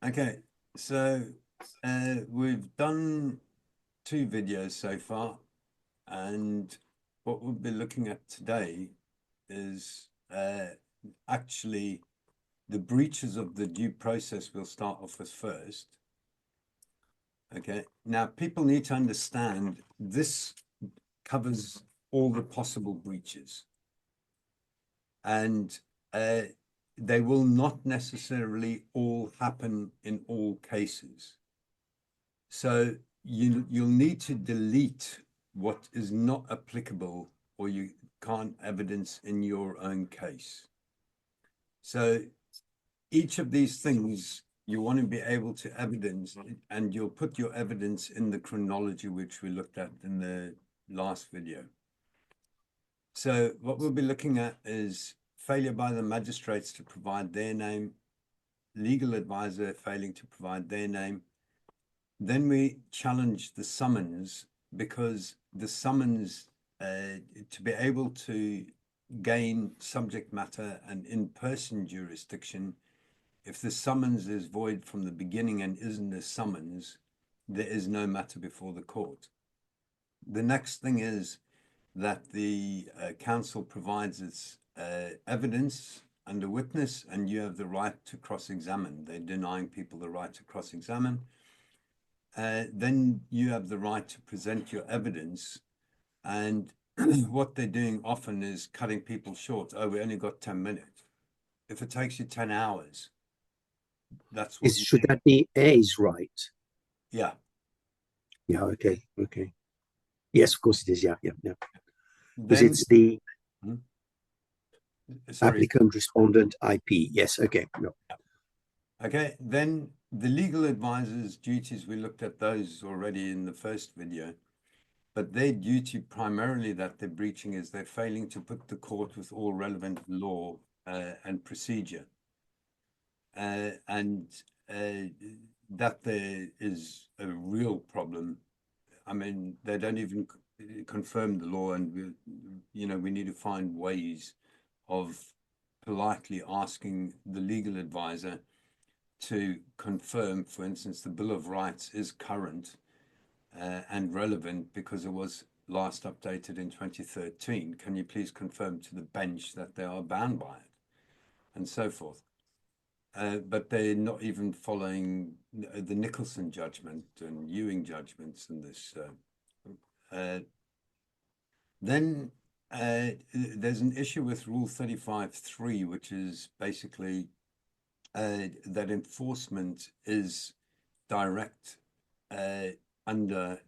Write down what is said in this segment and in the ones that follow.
Okay, so we've done 2 videos so far, and what we'll be looking at today is actually the breaches of the due process. We'll start off with first. Okay, now people need to understand this covers all the possible breaches, and they will not necessarily all happen in all cases. So you'll need to delete what is not applicable or you can't evidence in your own case. So each of these things you want to be able to evidence, and you'll put your evidence in the chronology which we looked at in the last video. So what we'll be looking at is failure by the magistrates to provide their name, legal advisor failing to provide their name. Then we challenge the summons, because the summons, to be able to gain subject matter and in-person jurisdiction, if the summons is void from the beginning and isn't a summons, there is no matter before the court. The next thing is that the counsel provides its evidence under witness, and you have the right to cross-examine. They're denying people the right to cross-examine. Then you have the right to present your evidence, and what they're doing often is cutting people short. Oh, we only got 10 minutes. If it takes you 10 hours, that's what Should that be A's right? Yeah. Yeah, okay. Yes, of course it is. Yeah. Because Then, it's the sorry. applicant respondent IP. Yes, okay. No. Okay, then the legal advisor's duties, we looked at those already in the first video. But their duty primarily that they're breaching is they're failing to put the court with all relevant law and procedure. And that there is a real problem. I mean, they don't even confirm the law, and we need to find ways of politely asking the legal advisor to confirm, for instance, the Bill of Rights is current and relevant because it was last updated in 2013. Can you please confirm to the bench that they are bound by it, and so forth? But they're not even following the Nicholson judgment and Ewing judgments in this. Then there's an issue with Rule 35.3, which is basically that enforcement is direct under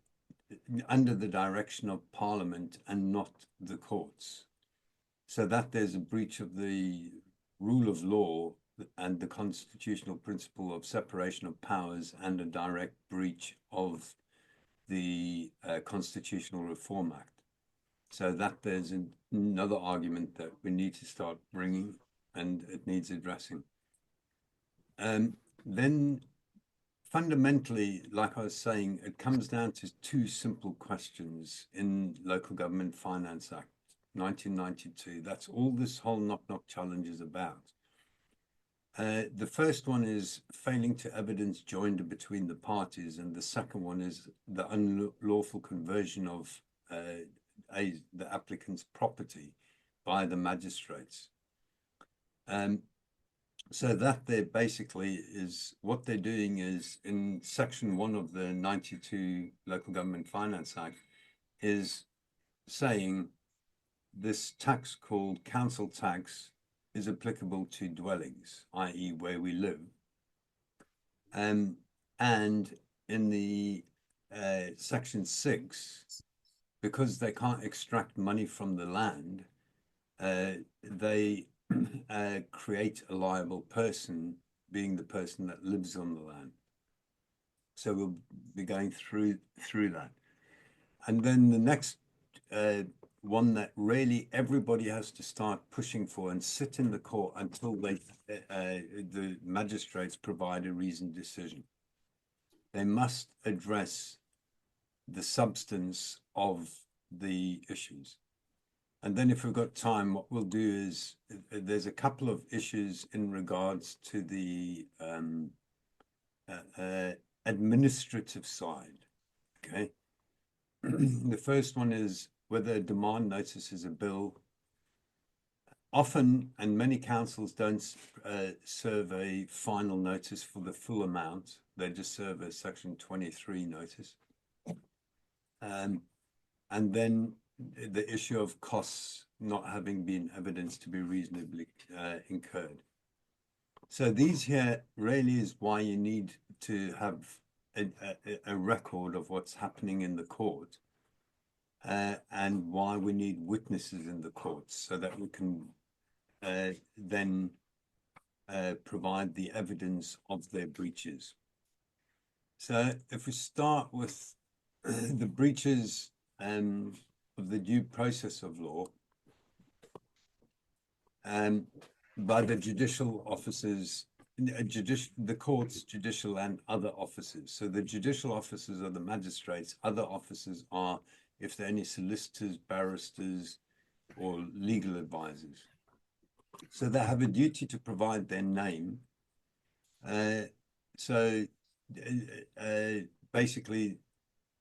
the direction of Parliament and not the courts. So that there's a breach of the rule of law and the constitutional principle of separation of powers, and a direct breach of the Constitutional Reform Act. So that there's another argument that we need to start bringing, and it needs addressing. Then fundamentally, like I was saying, it comes down to 2 simple questions in Local Government Finance Act 1992. That's all this whole knock-knock challenge is about. The first one is failing to evidence joinder between the parties, and the second one is the unlawful conversion of the applicant's property by the magistrates. So that there basically is what they're doing is, in section 1 of the 92 Local Government Finance Act, is saying this tax called council tax is applicable to dwellings, i.e. where we live. And in the section 6, because they can't extract money from the land, they create a liable person, being the person that lives on the land. So we'll be going through that. And then the next one that really everybody has to start pushing for and sit in the court until the magistrates provide a reasoned decision. They must address the substance of the issues. And then if we've got time, what we'll do is, there's a couple of issues in regards to the administrative side. Okay. The first one is whether a demand notice is a bill. Often, and many councils don't serve a final notice for the full amount. They just serve a Section 23 notice. And then the issue of costs not having been evidenced to be reasonably incurred. So these here really is why you need to have a record of what's happening in the court, and why we need witnesses in the courts so that we can then provide the evidence of their breaches. So if we start with the breaches of the due process of law by the judicial officers, the courts, judicial and other officers. So the judicial officers are the magistrates. Other officers are, if there are any solicitors, barristers, or legal advisors. So they have a duty to provide their name. Basically,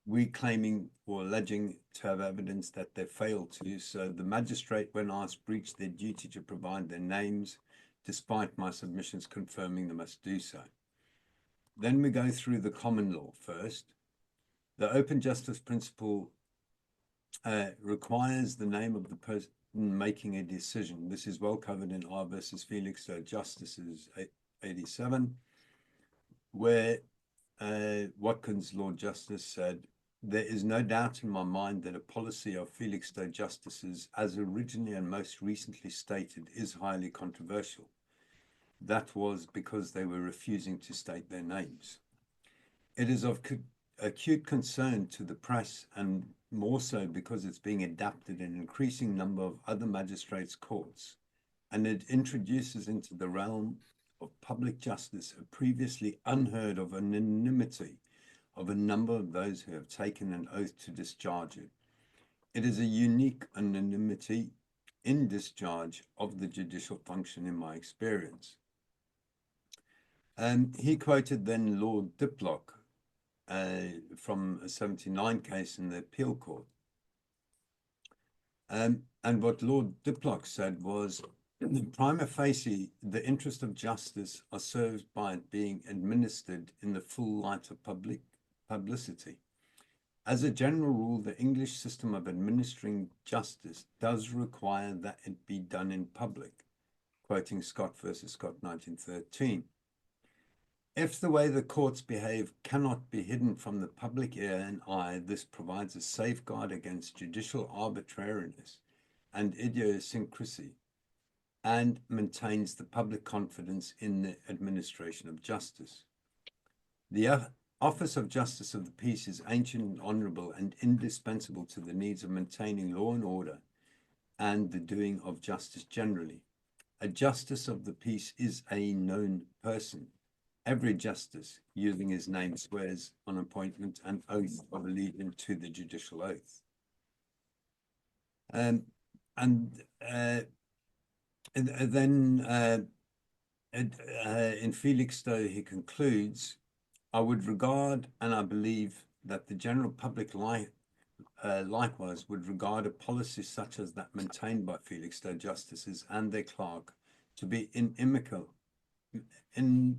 we claiming or alleging to have evidence that they failed to. So the magistrate, when asked, breached their duty to provide their names, despite my submissions confirming they must do so. Then we go through the common law first. The open justice principle requires the name of the person making a decision. This is well covered in R versus Felix Justices 87, where Watkins Lord Justice said, there is no doubt in my mind that a policy of Felixstowe justices, as originally and most recently stated, is highly controversial. That was because they were refusing to state their names. It is of acute concern to the press, and more so because it's being adapted in an increasing number of other magistrates' courts, and it introduces into the realm of public justice a previously unheard of anonymity of a number of those who have taken an oath to discharge it. It is a unique anonymity in discharge of the judicial function in my experience. He quoted then Lord Diplock from a 79 case in the appeal court. And what Lord Diplock said was, prima facie, the interest of justice are served by it being administered in the full light of publicity. As a general rule, the English system of administering justice does require that it be done in public, quoting Scott versus Scott 1913. If the way the courts behave cannot be hidden from the public ear and eye, this provides a safeguard against judicial arbitrariness and idiosyncrasy, and maintains the public confidence in the administration of justice. The office of Justice of the Peace is ancient and honorable and indispensable to the needs of maintaining law and order and the doing of justice generally. A Justice of the Peace is a known person. Every justice, using his name, swears on appointment and oath of allegiance to the judicial oath. Then in Felixstowe, he concludes, I would regard, and I believe that the general public likewise would regard a policy such as that maintained by Felixstowe justices and their clerk to be inimical to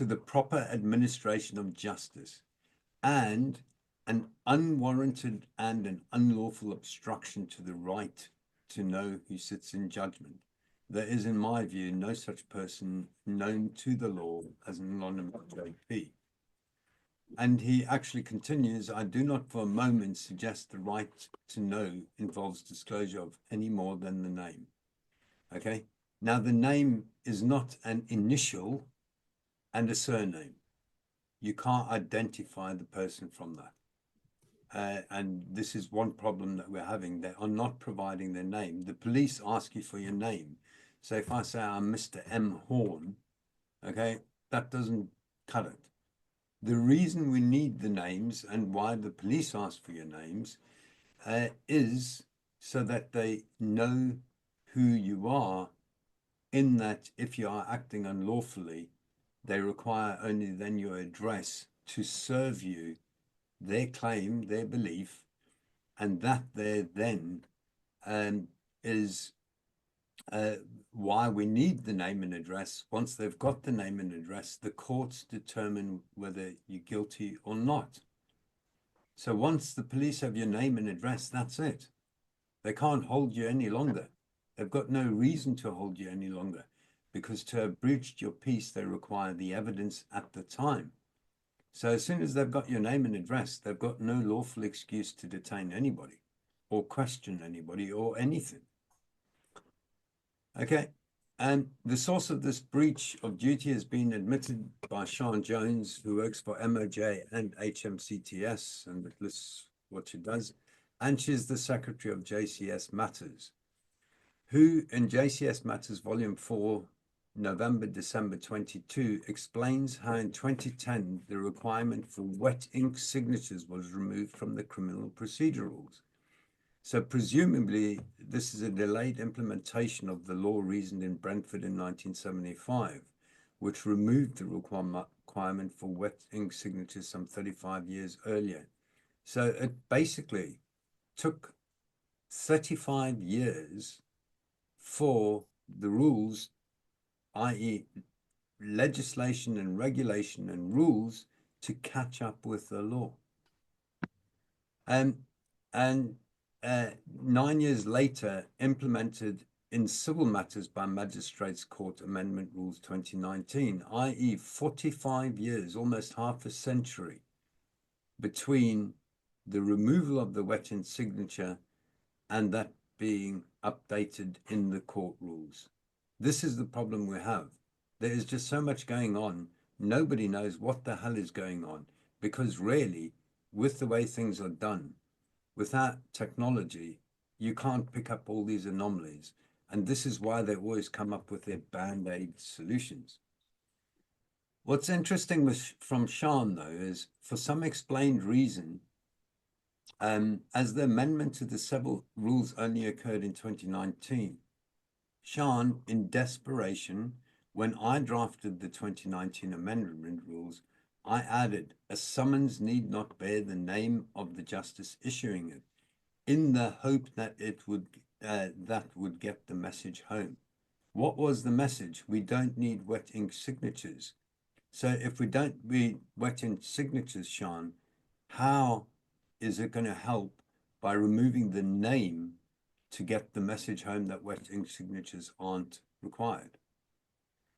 the proper administration of justice, and an unwarranted and an unlawful obstruction to the right to know who sits in judgment. There is, in my view, no such person known to the law as an anonymous JP. And he actually continues, I do not for a moment suggest the right to know involves disclosure of any more than the name. Okay? Now, the name is not an initial and a surname. You can't identify the person from that. And this is one problem that we're having. They are not providing their name. The police ask you for your name. So if I say I'm Mr. M. Horn, okay, that doesn't cut it. The reason we need the names and why the police ask for your names is so that they know who you are in that if you are acting unlawfully, they require only then your address to serve you their claim, their belief, and that there then is why we need the name and address. Once they've got the name and address, the courts determine whether you're guilty or not. So once the police have your name and address, that's it. They can't hold you any longer. They've got no reason to hold you any longer, because to have breached your peace, they require the evidence at the time. So as soon as they've got your name and address, they've got no lawful excuse to detain anybody or question anybody or anything. Okay. And the source of this breach of duty has been admitted by Sean Jones, who works for MOJ and HMCTS, and it lists what she does. And she's the secretary of JCS Matters, who in JCS Matters Volume 4, November-December 22, explains how in 2010, the requirement for wet ink signatures was removed from the criminal procedure rules. So presumably, this is a delayed implementation of the law reasoned in Brentford in 1975, which removed the requirement for wet ink signatures some 35 years earlier. So it basically took 35 years for the rules, i.e. legislation and regulation and rules, to catch up with the law. And 9 years later, implemented in civil matters by Magistrates Court Amendment Rules 2019, i.e. 45 years, almost half a century, between the removal of the wet ink signature and that being updated in the court rules. This is the problem we have. There is just so much going on. Nobody knows what the hell is going on, because really, with the way things are done, without technology, you can't pick up all these anomalies. And this is why they always come up with their band-aid solutions. What's interesting from Sean, though, is for some explained reason, as the amendment to the civil rules only occurred in 2019, Sean, in desperation, when I drafted the 2019 amendment rules, I added a summons need not bear the name of the justice issuing it, in the hope that it would get the message home. What was the message? We don't need wet ink signatures. So if we don't read wet ink signatures, Sean, how is it going to help by removing the name to get the message home that wet ink signatures aren't required?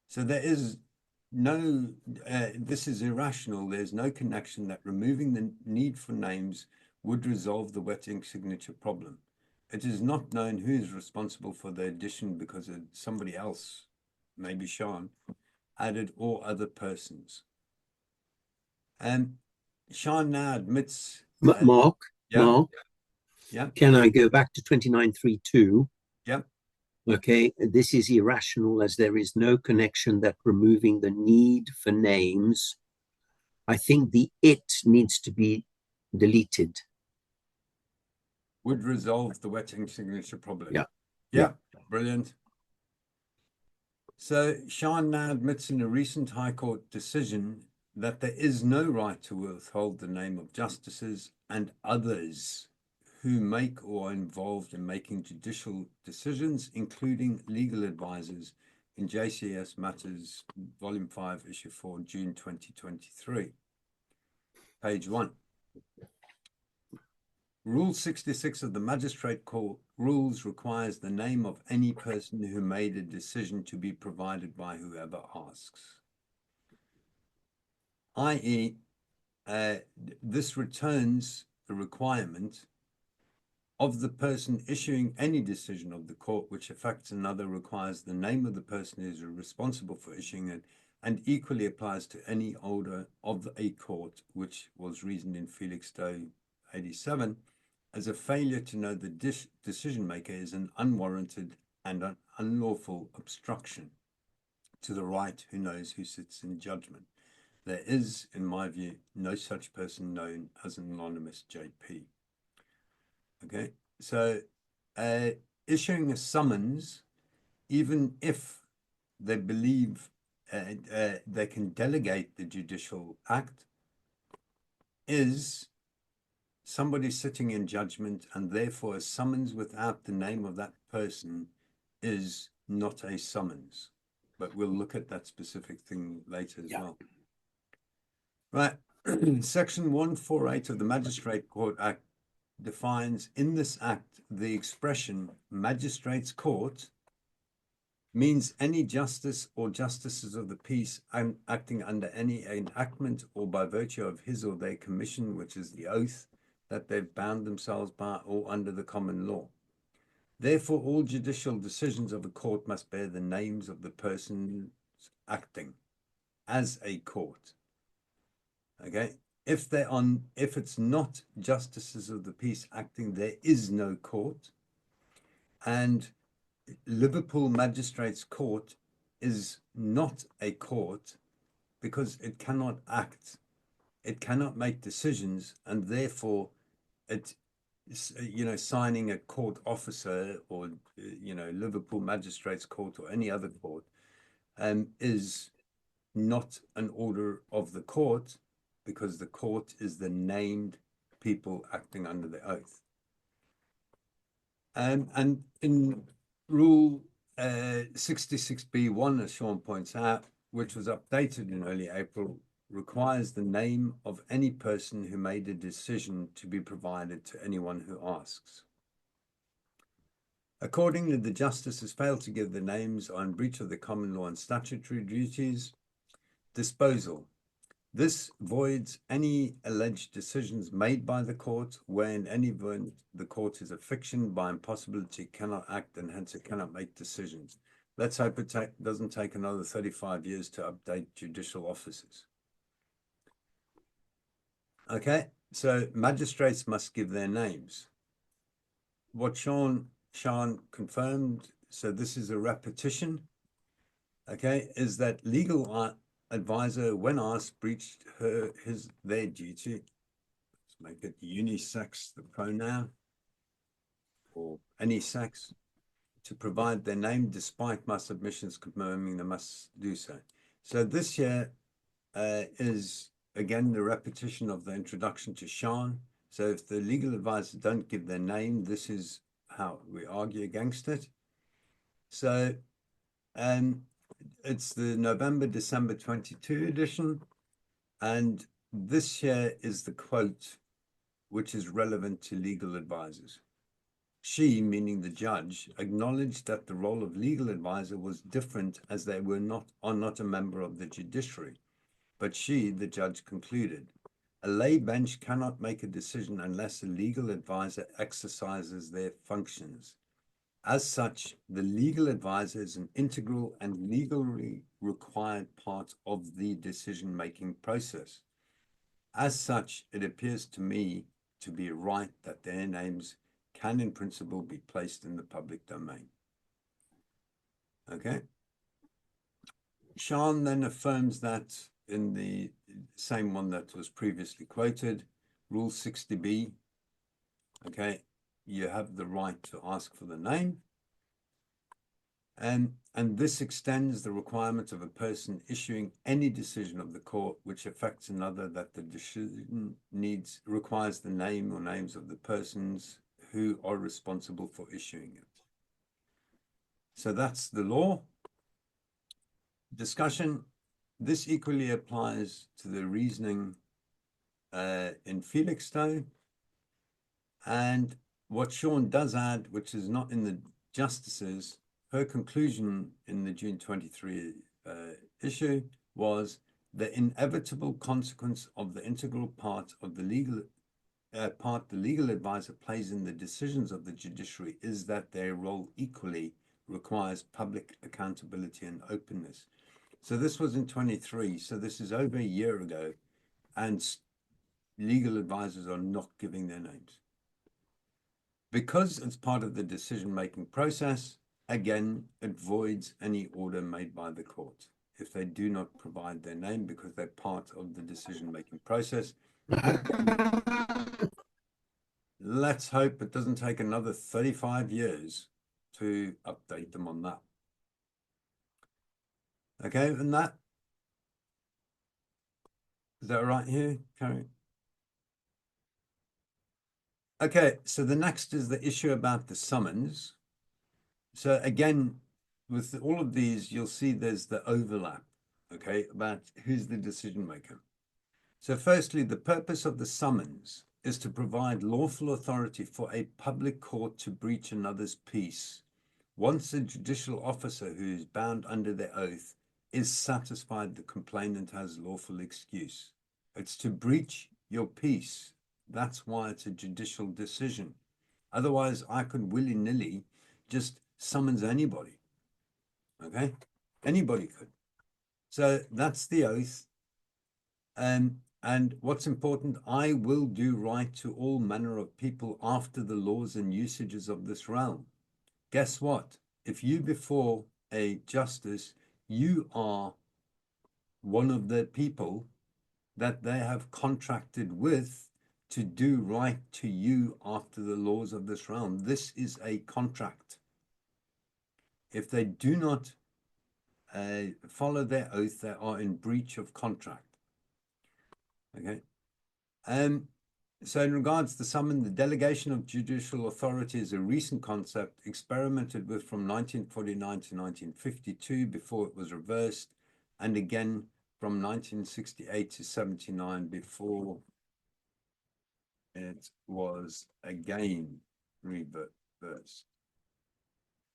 So there is no, this is irrational. There's no connection that removing the need for names would resolve the wet ink signature problem. It is not known who is responsible for the addition, because somebody else, maybe Sean, added, or other persons. And Sean now admits... Mark, yeah, Mark, yeah, can I go back to 2932? yeah. Okay, this is irrational, as there is no connection that removing the need for names. I think the it needs to be deleted. Would resolve the wet ink signature problem. Yeah. Yeah, brilliant. So Sean now admits in a recent High Court decision that there is no right to withhold the name of justices and others who make or are involved in making judicial decisions, including legal advisors, in JCS Matters, Volume 5, Issue 4, June 2023. Page 1. Rule 66 of the Magistrate Court Rules requires the name of any person who made a decision to be provided by whoever asks. I.e., this returns the requirement of the person issuing any decision of the court which affects another, requires the name of the person who is responsible for issuing it, and equally applies to any order of a court which was reasoned in Felix Doe 87 as a failure to know the decision maker is an unwarranted and an unlawful obstruction to the right who knows who sits in judgment. There is, in my view, no such person known as an anonymous JP. Okay, so issuing a summons, even if they believe they can delegate the judicial act is somebody sitting in judgment, and therefore a summons without the name of that person is not a summons. But we'll look at that specific thing later as well. Right. Section 148 of the Magistrate Court Act defines in this act the expression magistrates court means any justice or justices of the peace acting under any enactment or by virtue of his or their commission, which is the oath that they've bound themselves by, or under the common law. Therefore, all judicial decisions of a court must bear the names of the persons acting as a court. Okay? If it's not justices of the peace acting, there is no court. And Liverpool Magistrates Court is not a court because it cannot act, it cannot make decisions, and therefore it, signing a court officer or, Liverpool Magistrates Court or any other court is not an order of the court, because the court is the named people acting under the oath. And in Rule 66B1, as Sean points out, which was updated in early April, requires the name of any person who made a decision to be provided to anyone who asks. Accordingly, the justices failed to give the names on breach of the common law and statutory duties. Disposal. This voids any alleged decisions made by the court, where in any event the court is a fiction, by impossibility cannot act, and hence it cannot make decisions. Let's hope it doesn't take another 35 years to update judicial officers. Okay, so magistrates must give their names. What Sean confirmed, so this is a repetition, okay, is that legal advisor, when asked, breached their duty. Let's make it unisex, the pronoun, or any sex, to provide their name despite my submissions confirming they must do so. So this here is again the repetition of the introduction to Sean. So if the legal advisors don't give their name, this is how we argue against it. So it's the November-December 22 edition, and this here is the quote which is relevant to legal advisors. She, meaning the judge, acknowledged that the role of legal advisor was different, as they are not a member of the judiciary. But she, the judge, concluded, a lay bench cannot make a decision unless a legal advisor exercises their functions. As such, the legal advisor is an integral and legally required part of the decision-making process. As such, it appears to me to be right that their names can, in principle, be placed in the public domain. Okay. Sean then affirms that in the same one that was previously quoted, Rule 60B, okay, you have the right to ask for the name. And this extends the requirement of a person issuing any decision of the court which affects another, that the decision requires the name or names of the persons who are responsible for issuing it. So that's the law. Discussion. This equally applies to the reasoning in Felixstowe. And what Sean does add, which is not in the justices, her conclusion in the June 23 issue was the inevitable consequence of the integral part of the legal the legal advisor plays in the decisions of the judiciary is that their role equally requires public accountability and openness. So this was in 23, so this is over a year ago, and legal advisors are not giving their names. Because it's part of the decision-making process, again, it voids any order made by the court if they do not provide their name, because they're part of the decision-making process. Let's hope it doesn't take another 35 years to update them on that. Okay, and that is that right here? Carry. Okay, so the next is the issue about the summons. So again, with all of these, you'll see there's the overlap, okay, about who's the decision maker. So firstly, the purpose of the summons is to provide lawful authority for a public court to breach another's peace. Once a judicial officer who is bound under their oath is satisfied the complainant has lawful excuse. It's to breach your peace. That's why it's a judicial decision. Otherwise, I could willy-nilly just summons anybody. Okay? Anybody could. So that's the oath. And what's important, I will do right to all manner of people after the laws and usages of this realm. Guess what? If you before a justice, you are one of the people that they have contracted with to do right to you after the laws of this realm. This is a contract. If they do not follow their oath, they are in breach of contract. Okay. So in regards to summon, the delegation of judicial authority is a recent concept experimented with from 1949 to 1952 before it was reversed, and again from 1968 to 79 before it was again reversed.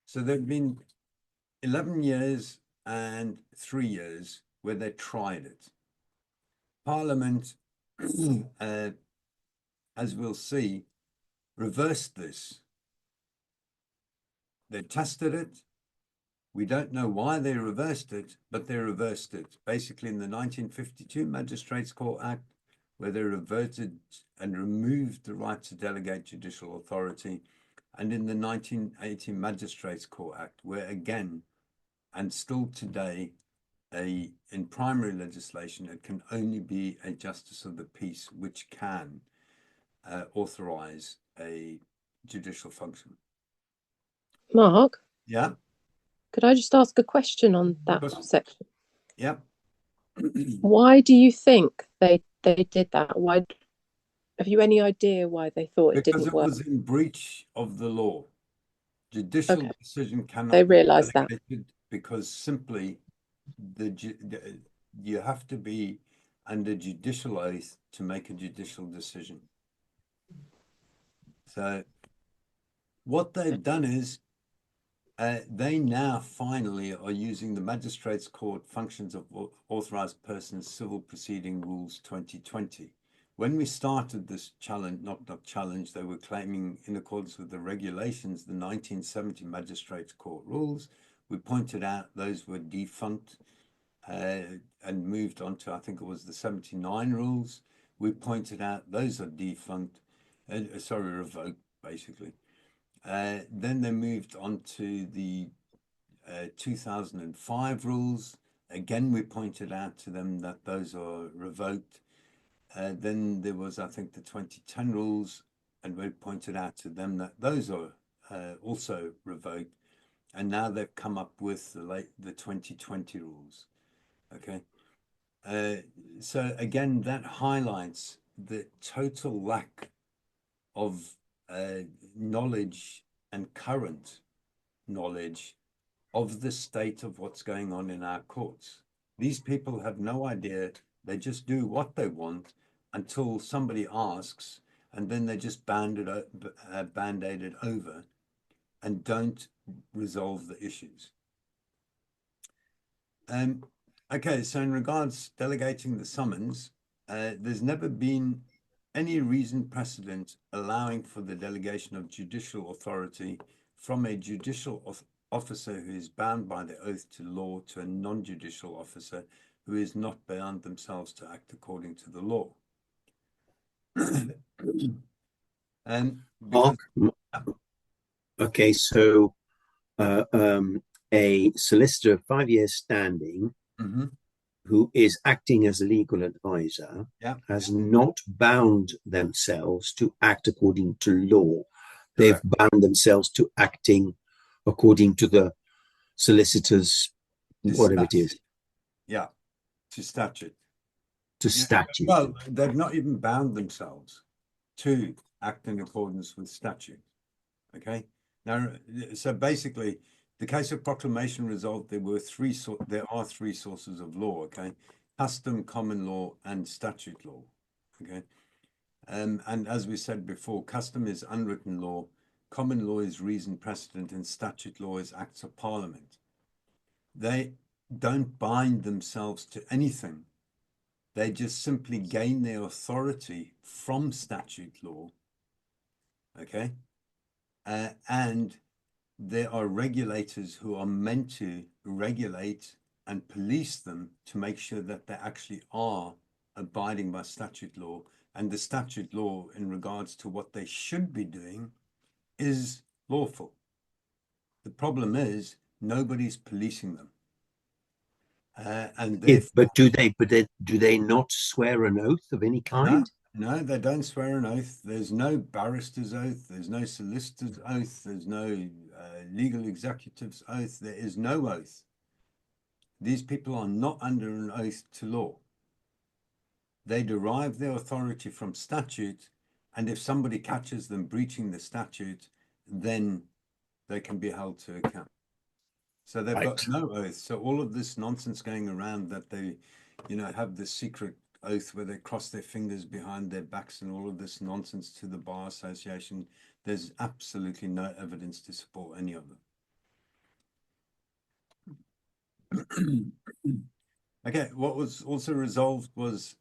So there have been 11 years and 3 years where they tried it. Parliament, as we'll see, reversed this. They tested it. We don't know why they reversed it, but they reversed it. Basically, in the 1952 Magistrates Court Act, where they reverted and removed the right to delegate judicial authority, and in the 1980 Magistrates Court Act, where again, and still today, in primary legislation, it can only be a justice of the peace which can authorize a judicial function. Mark? Yeah. Could I just ask a question on that section? Yep. Why do you think they did that? Why have you any idea why they thought it didn't work? Because it was in breach of the law. Judicial decision cannot they realized that because simply you have to be under judicial oath to make a judicial decision. So what they've done is they now finally are using the Magistrates Court Functions of Authorized Persons Civil Proceeding Rules 2020. When we started this challenge, not challenge, they were claiming in accordance with the regulations, the 1970 Magistrates Court rules. We pointed out those were defunct and moved on to, I think it was the 79 rules. We pointed out those are defunct, revoked, basically. Then they moved on to the 2005 rules. Again, we pointed out to them that those are revoked. Then there was, I think, the 2010 rules, and we pointed out to them that those are also revoked. And now they've come up with the 2020 rules. Okay. So again, that highlights the total lack of knowledge and current knowledge of the state of what's going on in our courts. These people have no idea. They just do what they want until somebody asks, and then they just band-aid it over and don't resolve the issues. Okay, so in regards delegating the summons, there's never been any reasoned precedent allowing for the delegation of judicial authority from a judicial officer who is bound by the oath to law to a non-judicial officer who is not bound themselves to act according to the law. Okay, so a solicitor of 5 years standing who is acting as a legal advisor has not bound themselves to act according to law. They've bound themselves to acting according to the solicitor's, whatever it is. Yeah, to statute. To statute. Well, they've not even bound themselves to act in accordance with statute. Okay. Now, so basically, the case of proclamation resolved there are three sources of law. Okay, custom, common law, and statute law. Okay, and as we said before, custom is unwritten law, common law is reason precedent, and statute law is acts of parliament. They don't bind themselves to anything. They just simply gain their authority from statute law. Okay. And there are regulators who are meant to regulate and police them to make sure that they actually are abiding by statute law. And the statute law in regards to what they should be doing is lawful. The problem is nobody's policing them. And but do they not swear an oath of any kind? No, they don't swear an oath. There's no barrister's oath. There's no solicitor's oath. There's no legal executive's oath. There is no oath. These people are not under an oath to law. They derive their authority from statute, and if somebody catches them breaching the statute, then they can be held to account. So they've got no oath. So all of this nonsense going around that they, have this secret oath where they cross their fingers behind their backs and all of this nonsense to the Bar Association, there's absolutely no evidence to support any of them. Okay, what was also resolved was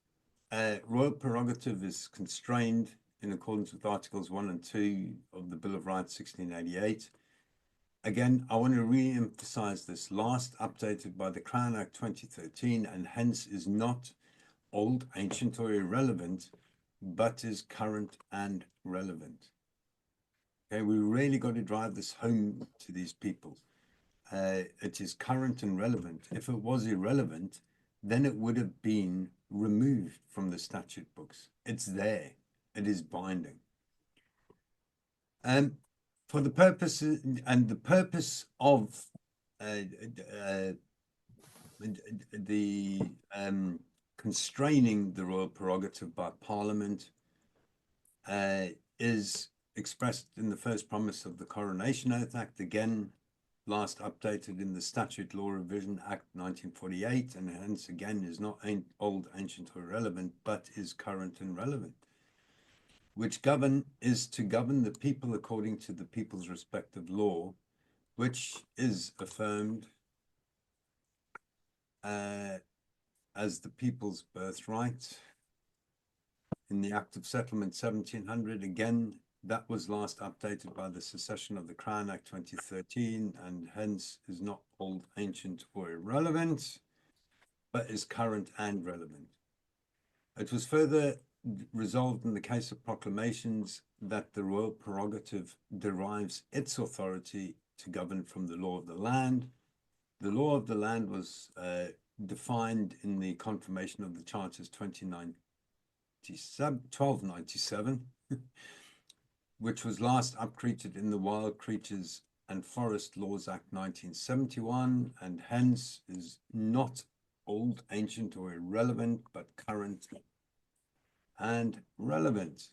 royal prerogative is constrained in accordance with Articles 1 and 2 of the Bill of Rights 1688. Again, I want to re-emphasize this, last updated by the Crown Act 2013, and hence is not old, ancient, or irrelevant, but is current and relevant. Okay, we really got to drive this home to these people. It is current and relevant. If it was irrelevant, then it would have been removed from the statute books. It's there. It is binding. For the purpose and the purpose of the constraining the royal prerogative by Parliament is expressed in the first promise of the Coronation Oath Act, again last updated in the Statute Law Revision Act 1948, and hence again is not old, ancient, or irrelevant, but is current and relevant, which is to govern the people according to the people's respective law, which is affirmed as the people's birthright in the Act of Settlement 1700. Again, that was last updated by the Secession of the Crown Act 2013, and hence is not old, ancient, or irrelevant, but is current and relevant. It was further resolved in the case of proclamations that the royal prerogative derives its authority to govern from the law of the land. The law of the land was defined in the confirmation of the Charters 1297, which was last updated in the Wild Creatures and Forest Laws Act 1971, and hence is not old, ancient, or irrelevant, but current and relevant.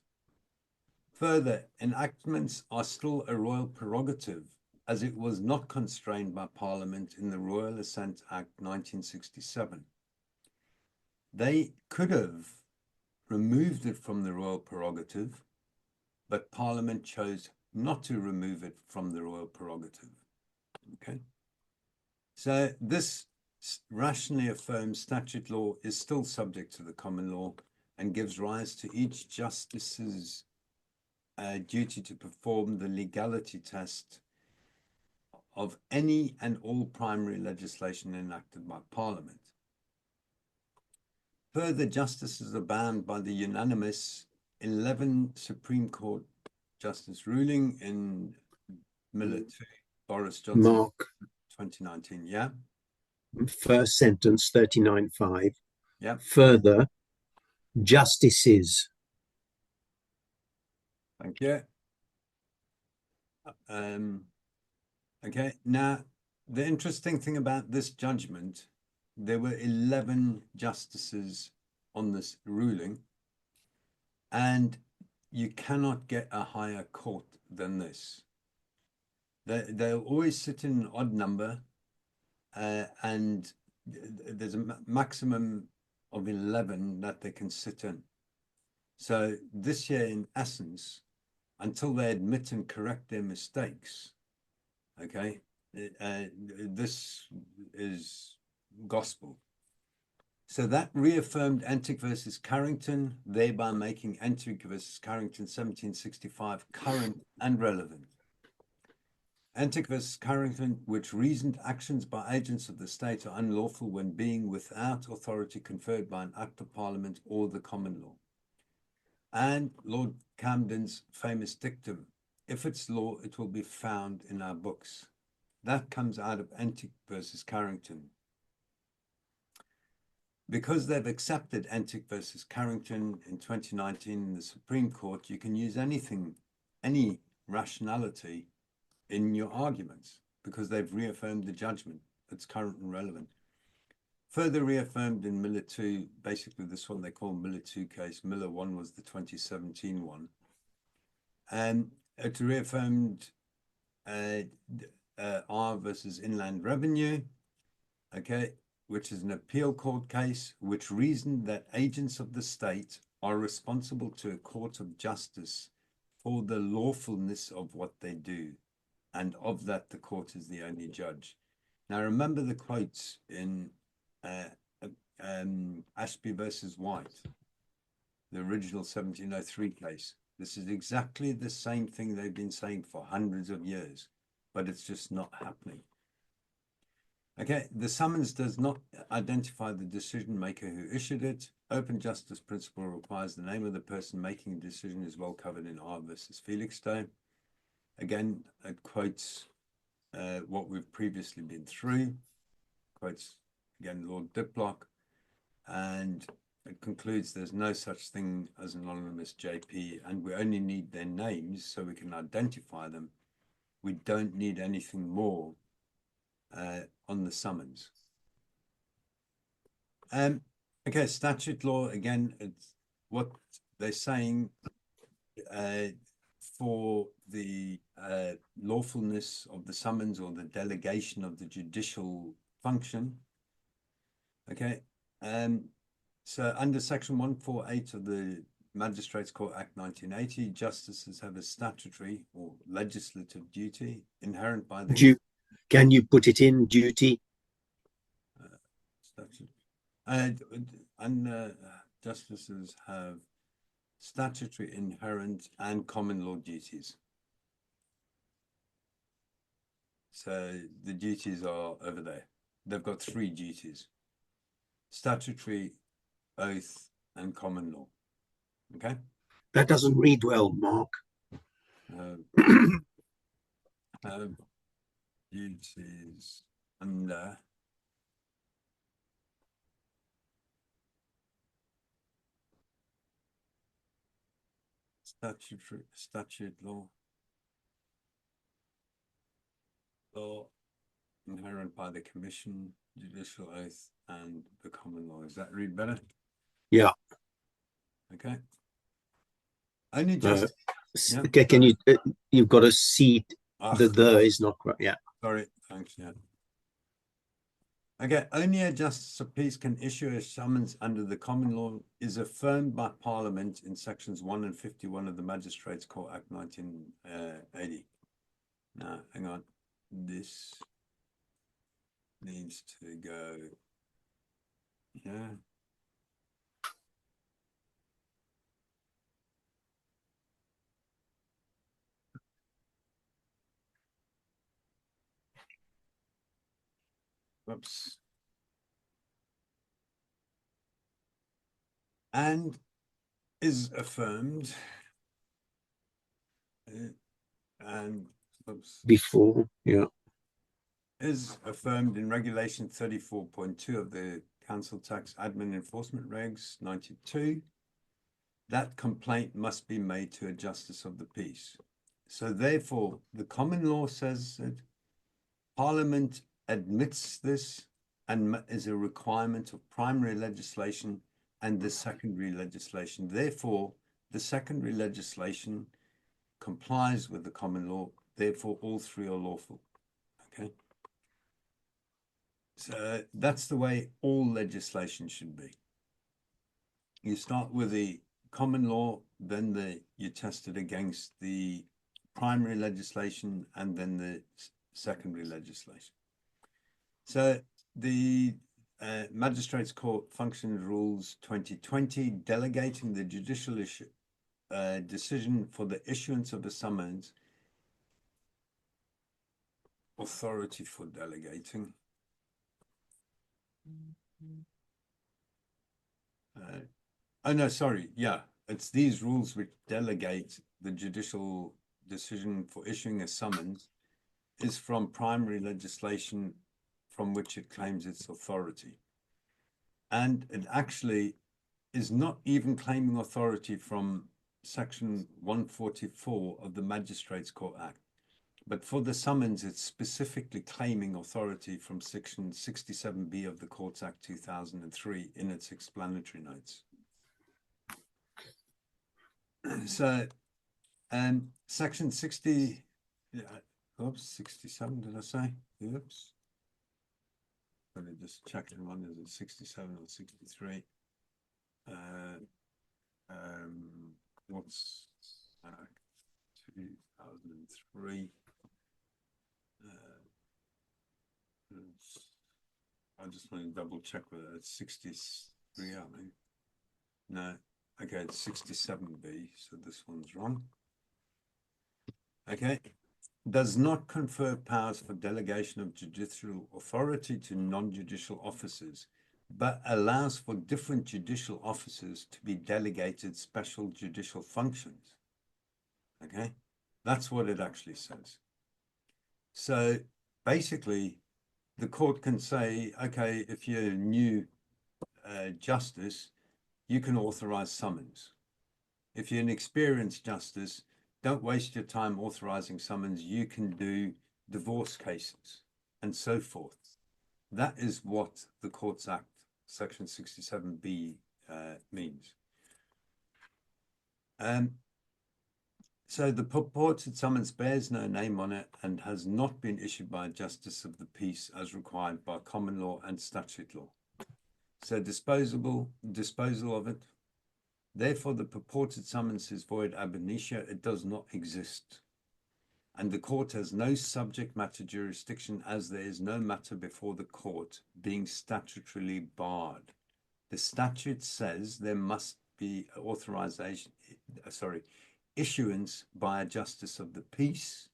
Further, enactments are still a royal prerogative, as it was not constrained by Parliament in the Royal Assent Act 1967. They could have removed it from the royal prerogative, but Parliament chose not to remove it from the royal prerogative. Okay. So this rationally affirms statute law is still subject to the common law and gives rise to each justice's duty to perform the legality test of any and all primary legislation enacted by Parliament. Further, justices are bound by the unanimous 11 Supreme Court justice ruling in Miller 2, Boris Johnson, Mark 2019. Yeah. First sentence 39.5. Yeah. Further, justices. Thank you. Okay. Now, the interesting thing about this judgment, there were 11 justices on this ruling, and you cannot get a higher court than this. They'll always sit in an odd number, and there's a maximum of 11 that they can sit in. So this year, in essence, until they admit and correct their mistakes, okay, this is gospel. So that reaffirmed Antic versus Carrington, thereby making Antic versus Carrington 1765 current and relevant. Antic versus Carrington, which reasoned actions by agents of the state are unlawful when being without authority conferred by an act of parliament or the common law. And Lord Camden's famous dictum, if it's law, it will be found in our books. That comes out of Antic versus Carrington. Because they've accepted Antic versus Carrington in 2019 in the Supreme Court, you can use anything, any rationality in your arguments, because they've reaffirmed the judgment. It's current and relevant. Further reaffirmed in Miller 2, basically this one they call Miller 2 case. Miller 1 was the 2017 one. And it reaffirmed R versus Inland Revenue, okay, which is an appeal court case, which reasoned that agents of the state are responsible to a court of justice for the lawfulness of what they do. And of that, the court is the only judge. Now, remember the quotes in Ashby versus White, the original 1703 case. This is exactly the same thing they've been saying for hundreds of years, but it's just not happening. Okay, the summons does not identify the decision maker who issued it. Open justice principle requires the name of the person making a decision is well covered in R versus Felixstowe. Again, it quotes what we've previously been through, quotes again Lord Diplock, and it concludes there's no such thing as an anonymous JP, and we only need their names so we can identify them. We don't need anything more on the summons. Okay, statute law, again, it's what they're saying for the lawfulness of the summons or the delegation of the judicial function. Okay, so under section 148 of the Magistrates Court Act 1980, justices have a statutory or legislative duty inherent by the... Can you put it in duty? And justices have statutory, inherent, and common law duties. So the duties are over there. They've got 3 duties: statutory, oath, and common law. Okay? That doesn't read well, Mark. Duties under statute law inherent by the commission, judicial oath, and the common law. Does that read better? Yeah. Okay. Only just yeah. Okay, can you you've got a seat. The is not correct. Yeah. Sorry, thanks. Yeah. Okay, only a justice of peace can issue a summons under the common law is affirmed by Parliament in sections 1 and 51 of the Magistrates Court Act 1980. Now, hang on. This needs to go here. Whoops. And is affirmed and whoops, before, yeah, is affirmed in regulation 34.2 of the Council Tax Admin Enforcement Regs 92 that complaint must be made to a justice of the peace. So therefore the common law says that Parliament admits this and is a requirement of primary legislation and the secondary legislation. Therefore, the secondary legislation complies with the common law. Therefore, all three are lawful. Okay. So that's the way all legislation should be. You start with the common law, then you test it against the primary legislation and then the secondary legislation. So the Magistrates Court Functions Rules 2020, delegating the judicial decision for the issuance of a summons, authority for delegating. Oh, no, sorry. Yeah, it's these rules which delegate the judicial decision for issuing a summons is from primary legislation from which it claims its authority. And it actually is not even claiming authority from Section 144 of the Magistrates Court Act. But for the summons, it's specifically claiming authority from Section 67B of the Courts Act 2003 in its explanatory notes. So, Section 60, oops, 67, did I say? Oops. Let me just check it. One is it 67 or 63? What's 2003? I just want to double check whether it's 63. I mean, no. Okay, it's 67B, so this one's wrong. Okay. Does not confer powers for delegation of judicial authority to non-judicial officers, but allows for different judicial officers to be delegated special judicial functions. Okay, that's what it actually says. So basically, the court can say, okay, if you're a new justice, you can authorize summons. If you're an experienced justice, don't waste your time authorizing summons. You can do divorce cases and so forth. That is what the Courts Act, Section 67B, means. So the purported summons bears no name on it and has not been issued by a justice of the peace as required by common law and statute law. So disposal of it. Therefore, the purported summons is void ab initio. It does not exist. And the court has no subject matter jurisdiction as there is no matter before the court, being statutorily barred. The statute says there must be issuance by a justice of the peace.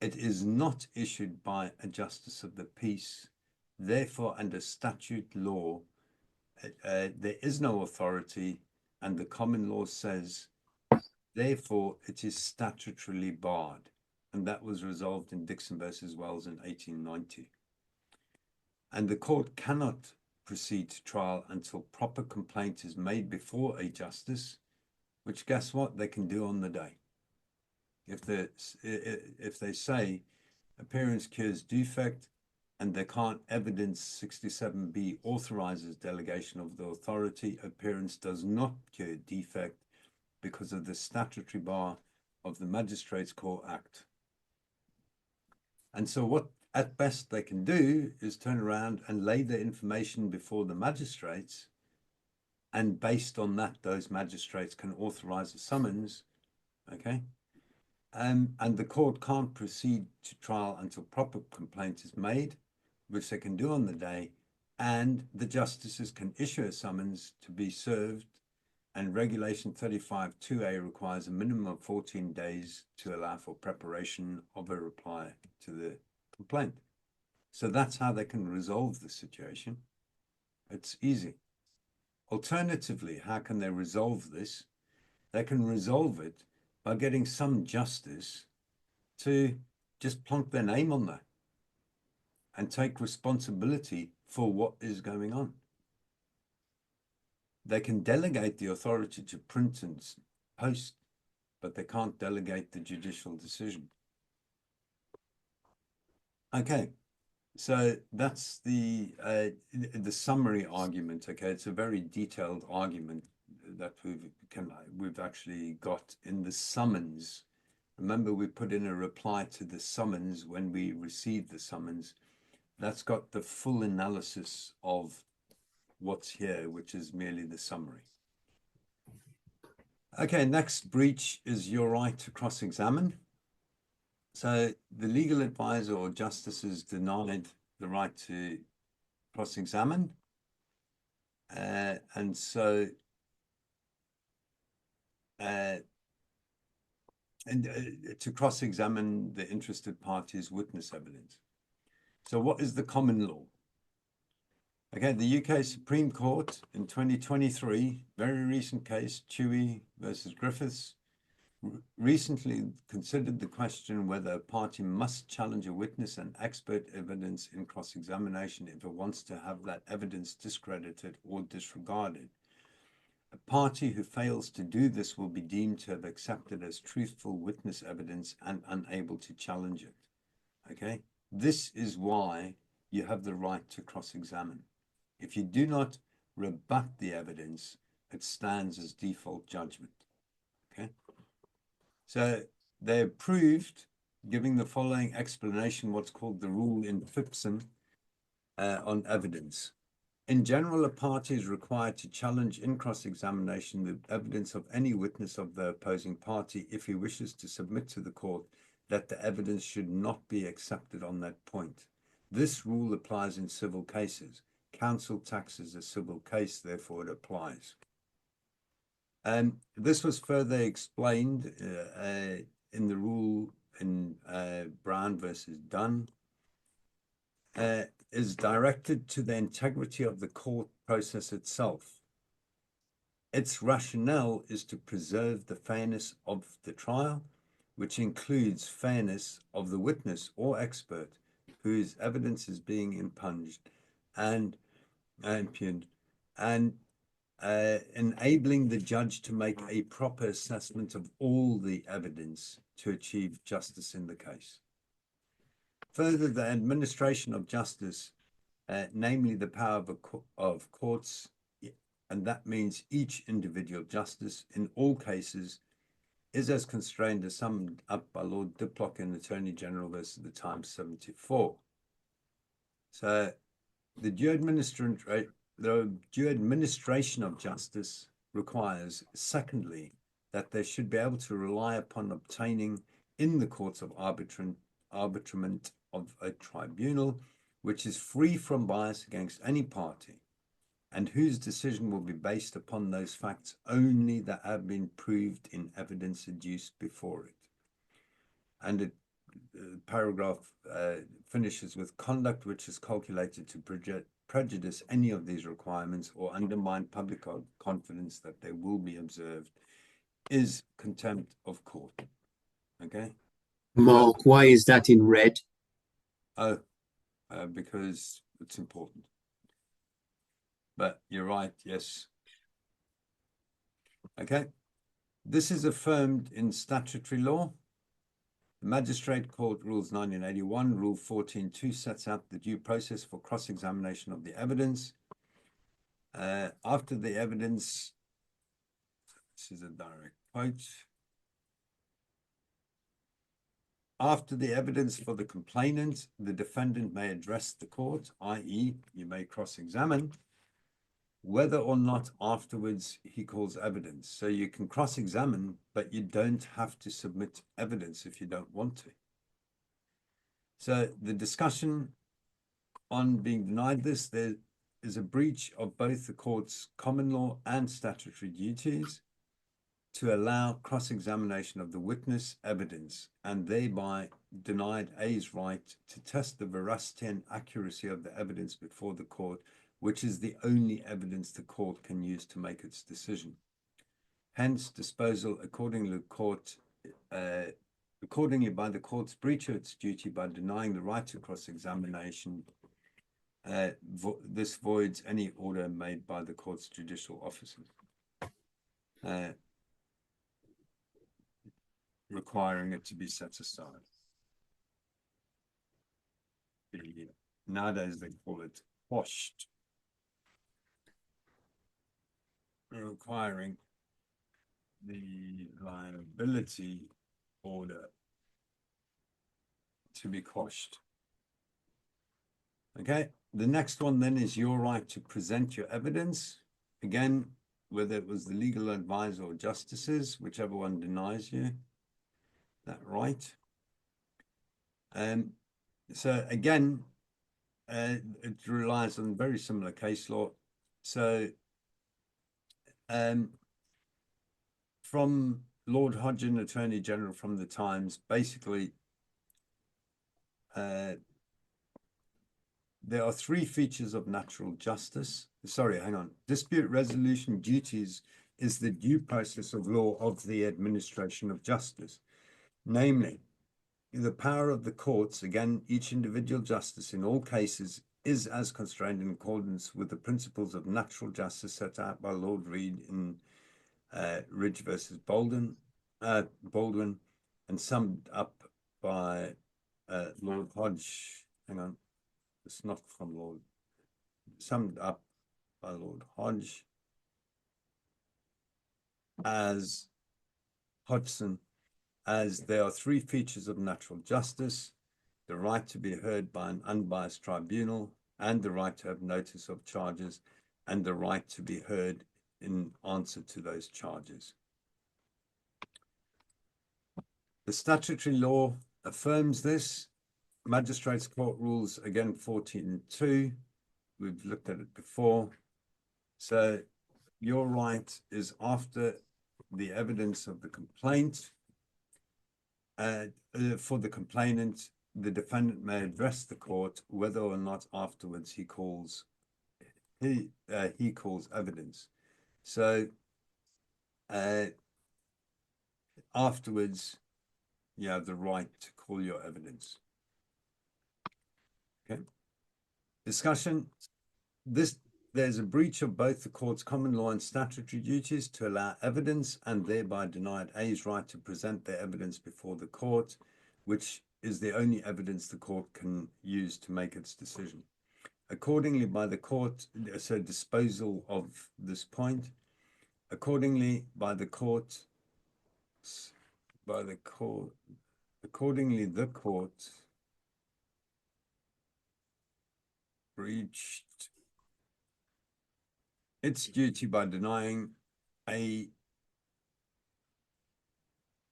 It is not issued by a justice of the peace. Therefore, under statute law, there is no authority, and the common law says, therefore, it is statutorily barred. And that was resolved in Dixon versus Wells in 1890. And the court cannot proceed to trial until proper complaint is made before a justice, which, guess what, they can do on the day. If they say appearance cures defect, and they can't evidence 67B authorizes delegation of the authority, appearance does not cure defect because of the statutory bar of the Magistrates Court Act. And so what at best they can do is turn around and lay the information before the magistrates, and based on that, those magistrates can authorize a summons, okay? And the court can't proceed to trial until proper complaint is made, which they can do on the day, and the justices can issue a summons to be served, and Regulation 35(2)A requires a minimum of 14 days to allow for preparation of a reply to the complaint. So that's how they can resolve the situation. It's easy. Alternatively, how can they resolve this? They can resolve it by getting some justice to just plonk their name on there and take responsibility for what is going on. They can delegate the authority to print and post, but they can't delegate the judicial decision. Okay, So that's the summary argument. Okay, it's a very detailed argument that we've actually got in the summons. Remember, we put in a reply to the summons when we received the summons. That's got the full analysis of what's here, which is merely the summary. Okay, next breach is your right to cross-examine. So the legal advisor or justice is denied the right to cross-examine. And so to cross-examine the interested party's witness evidence. So what is the common law? Okay, the UK Supreme Court in 2023, very recent case, Chewy versus Griffiths, recently considered the question whether a party must challenge a witness and expert evidence in cross-examination if it wants to have that evidence discredited or disregarded. A party who fails to do this will be deemed to have accepted as truthful witness evidence and unable to challenge it. Okay, this is why you have the right to cross-examine. If you do not rebut the evidence, it stands as default judgment. Okay, so they approved giving the following explanation, what's called the rule in Phipson on evidence. In general, a party is required to challenge in cross-examination the evidence of any witness of the opposing party if he wishes to submit to the court that the evidence should not be accepted on that point. This rule applies in civil cases. Council tax is a civil case, therefore it applies. And this was further explained in the rule in Brown versus Dunn. Is directed to the integrity of the court process itself. Its rationale is to preserve the fairness of the trial, which includes fairness of the witness or expert whose evidence is being impunged and impugned, and enabling the judge to make a proper assessment of all the evidence to achieve justice in the case. Further, the administration of justice, namely the power of courts, and that means each individual justice in all cases, is as constrained as summed up by Lord Diplock in Attorney General versus the Times 74. So the due administration of justice requires, secondly, that they should be able to rely upon obtaining in the courts of arbitrament of a tribunal which is free from bias against any party and whose decision will be based upon those facts only that have been proved in evidence adduced before it. And the paragraph finishes with conduct which is calculated to prejudice any of these requirements or undermine public confidence that they will be observed is contempt of court. Okay? Mark, why is that in red? Oh, because it's important. But you're right, yes. Okay. This is affirmed in statutory law. The Magistrate Court Rules 1981, Rule 14.2 sets out the due process for cross-examination of the evidence. After the evidence, this is a direct quote. After the evidence for the complainant, the defendant may address the court, i.e., you may cross-examine, whether or not afterwards he calls evidence. So you can cross-examine, but you don't have to submit evidence if you don't want to. So the discussion on being denied this, there is a breach of both the court's common law and statutory duties to allow cross-examination of the witness evidence and thereby denied A's right to test the veracity and accuracy of the evidence before the court, which is the only evidence the court can use to make its decision. Hence, disposal accordingly by the court's breach of its duty by denying the right to cross-examination, this voids any order made by the court's judicial officers, requiring it to be set aside. nowadays they call it quashed, requiring the liability order to be quashed. Okay, the next one then is your right to present your evidence. Again, whether it was the legal advisor or justices, whichever one denies you that right. So again, it relies on very similar case law. So from Lord Hodgin, Attorney General from the Times, basically there are three features of natural justice. Sorry, hang on. Dispute resolution duties is the due process of law of the administration of justice. Namely, the power of the courts, again, each individual justice in all cases is as constrained in accordance with the principles of natural justice set out by Lord Reed in Ridge versus Baldwin, and summed up by Lord Hodge. Hang on. It's not from Lord, summed up by Lord Hodge as Hodgson, as there are three features of natural justice: the right to be heard by an unbiased tribunal, and the right to have notice of charges, and the right to be heard in answer to those charges. The statutory law affirms this. Magistrates' Court Rules, again, 14.2. We've looked at it before. So your right is after the evidence of the complaint. For the complainant, the defendant may address the court whether or not afterwards he calls evidence. So afterwards, you have the right to call your evidence. Okay. Discussion. There's a breach of both the court's common law and statutory duties to allow evidence and thereby denied A's right to present their evidence before the court, which is the only evidence the court can use to make its decision. Accordingly, by the court, so disposal of this point, accordingly the court breached its duty by denying the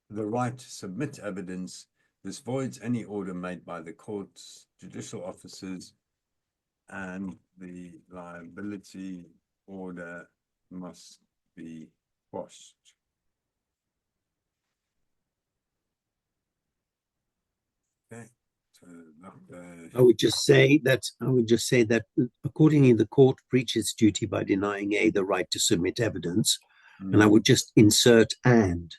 right to submit evidence. This voids any order made by the court's judicial officers, and the liability order must be quashed. Okay. So I would just say that accordingly the court breaches duty by denying A the right to submit evidence, and I would just insert and.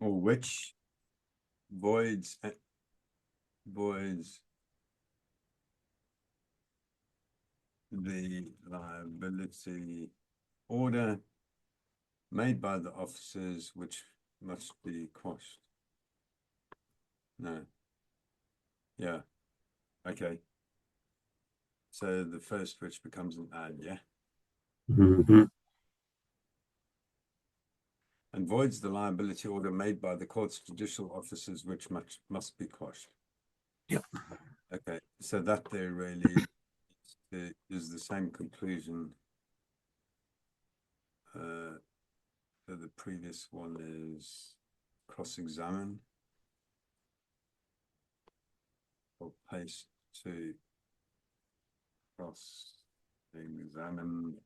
Or which voids the liability order made by the officers, which must be quashed. No. Yeah. Okay. So the first which becomes an and, yeah? Mm-hmm. And voids the liability order made by the court's judicial officers, which must be quashed. Yep. Okay. So that there really is the same conclusion. So the previous one is cross-examine. Or paste to cross-examine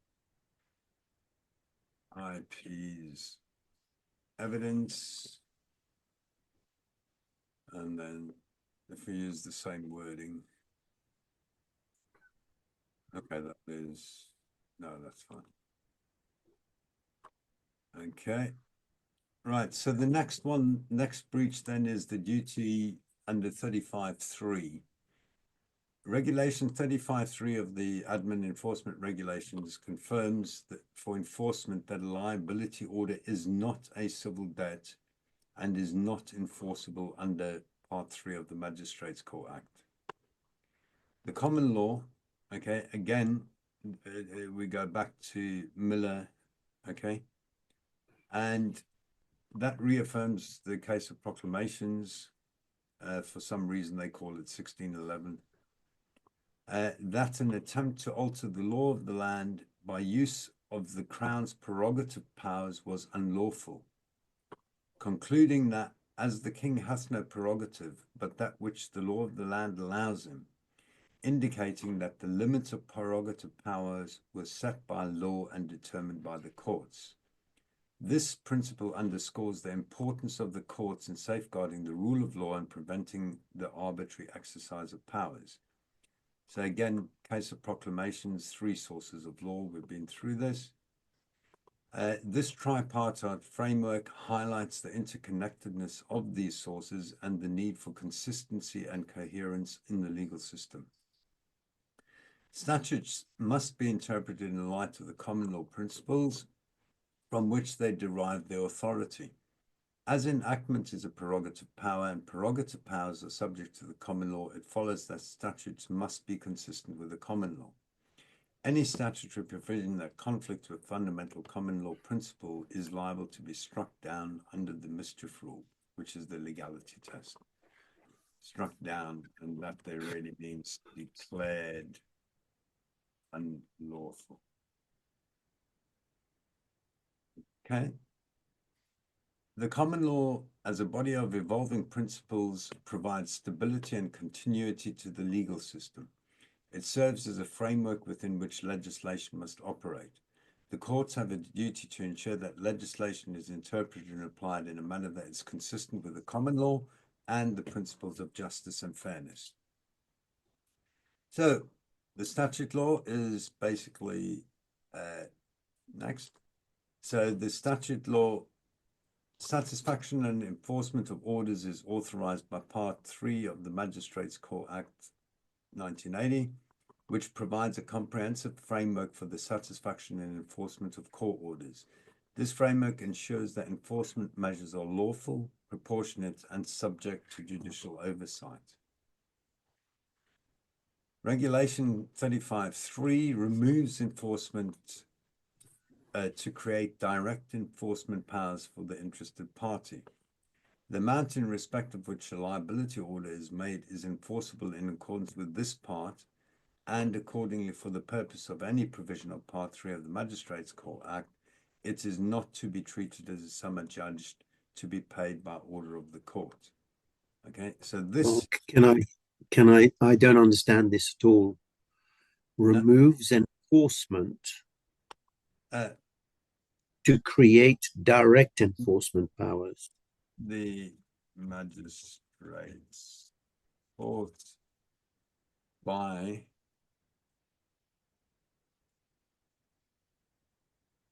IP's evidence. And then if we use the same wording, okay, that is, no, that's fine. Okay. Right, so the next breach then is the duty under 35.3. Regulation 35.3 of the Admin Enforcement Regulations confirms that for enforcement that a liability order is not a civil debt and is not enforceable under Part 3 of the Magistrates' Court Act. The common law, okay, again, we go back to Miller, okay, and that reaffirms the case of proclamations. For some reason, they call it 1611. That an attempt to alter the law of the land by use of the crown's prerogative powers was unlawful, concluding that as the king hath no prerogative but that which the law of the land allows him, indicating that the limits of prerogative powers were set by law and determined by the courts. This principle underscores the importance of the courts in safeguarding the rule of law and preventing the arbitrary exercise of powers. So again, case of proclamations, 3 sources of law. We've been through this. This tripartite framework highlights the interconnectedness of these sources and the need for consistency and coherence in the legal system. Statutes must be interpreted in the light of the common law principles from which they derive their authority. As enactment is a prerogative power and prerogative powers are subject to the common law, it follows that statutes must be consistent with the common law. Any statutory provision that conflicts with fundamental common law principle is liable to be struck down under the mischief rule, which is the legality test. Struck down, and that there really means declared unlawful. Okay. The common law, as a body of evolving principles, provides stability and continuity to the legal system. It serves as a framework within which legislation must operate. The courts have a duty to ensure that legislation is interpreted and applied in a manner that is consistent with the common law and the principles of justice and fairness. So the statute law is basically next. So the statute law, satisfaction and enforcement of orders is authorized by Part 3 of the Magistrates' Court Act 1980, which provides a comprehensive framework for the satisfaction and enforcement of court orders. This framework ensures that enforcement measures are lawful, proportionate, and subject to judicial oversight. Regulation 35.3 removes enforcement to create direct enforcement powers for the interested party. The amount in respect of which a liability order is made is enforceable in accordance with this part, and accordingly, for the purpose of any provision of Part 3 of the Magistrates' Court Act, it is not to be treated as a sum adjudged to be paid by order of the court. Okay, so this... I don't understand this at all. Removes enforcement to create direct enforcement powers. The magistrates court by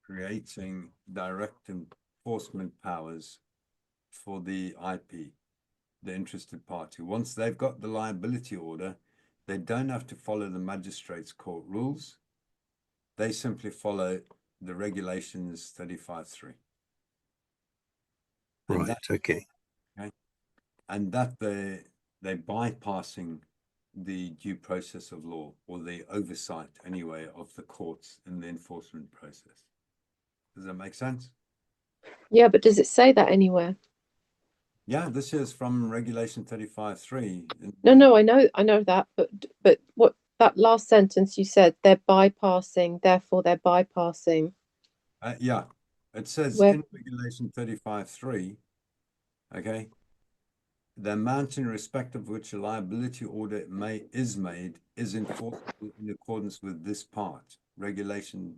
creating direct enforcement powers for the IP, the interested party. Once they've got the liability order, they don't have to follow the magistrates court rules. They simply follow the regulations 35.3. Right, okay. And that they're bypassing the due process of law, or the oversight anyway of the courts in the enforcement process. Does that make sense? Yeah, but does it say that anywhere? Yeah, this is from Regulation 35.3. No, I know that, but what that last sentence you said, they're bypassing, therefore they're bypassing. Yeah, it says in Regulation 35.3, okay, the amount in respect of which a liability order is made is enforceable in accordance with this part. Regulation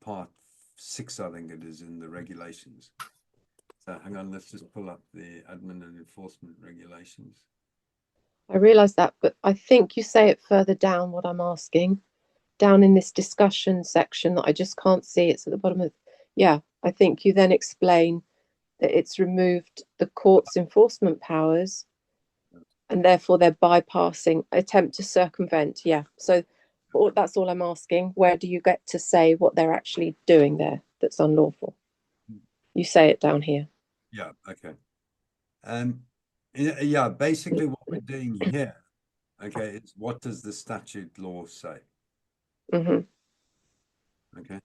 Part 6, I think it is, in the regulations. So hang on, let's just pull up the admin and enforcement regulations. I realise that, but I think you say it further down, what I'm asking, down in this discussion section that I just can't see. It's at the bottom of, yeah, I think you then explain that it's removed the court's enforcement powers and therefore they're bypassing, attempt to circumvent. Yeah, so that's all I'm asking. Where do you get to say what they're actually doing there that's unlawful? You say it down here. Yeah, okay. Yeah, basically what we're doing here Okay, it's what does the statute law say? Mm-hmm. Okay.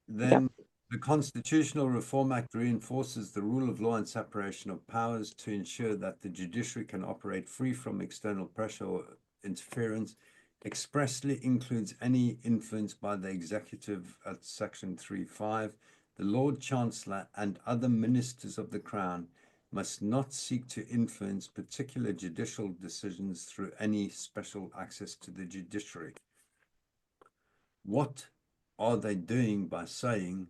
Yeah. Then the Constitutional Reform Act reinforces the rule of law and separation of powers to ensure that the judiciary can operate free from external pressure or interference. Expressly includes any influence by the executive at section 3.5. The Lord Chancellor and other ministers of the Crown must not seek to influence particular judicial decisions through any special access to the judiciary. What are they doing by saying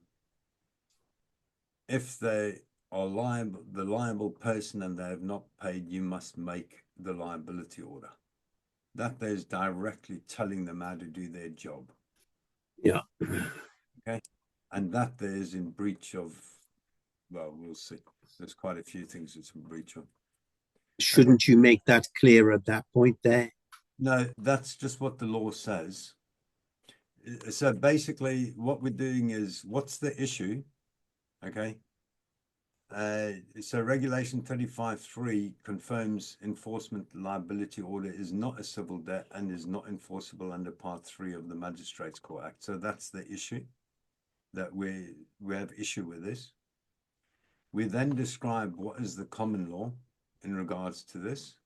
if they are liable, the liable person, and they have not paid, you must make the liability order? That is directly telling them how to do their job. Yeah. Okay. And that there is in breach of, well, we'll see. There's quite a few things it's in breach of. Shouldn't you make that clear at that point there? No, that's just what the law says. So basically what we're doing is, what's the issue? Okay. So Regulation 35.3 confirms enforcement liability order is not a civil debt and is not enforceable under Part 3 of the Magistrates Court Act. So that's the issue, that we have issue with this. We then describe what is the common law in regards to this.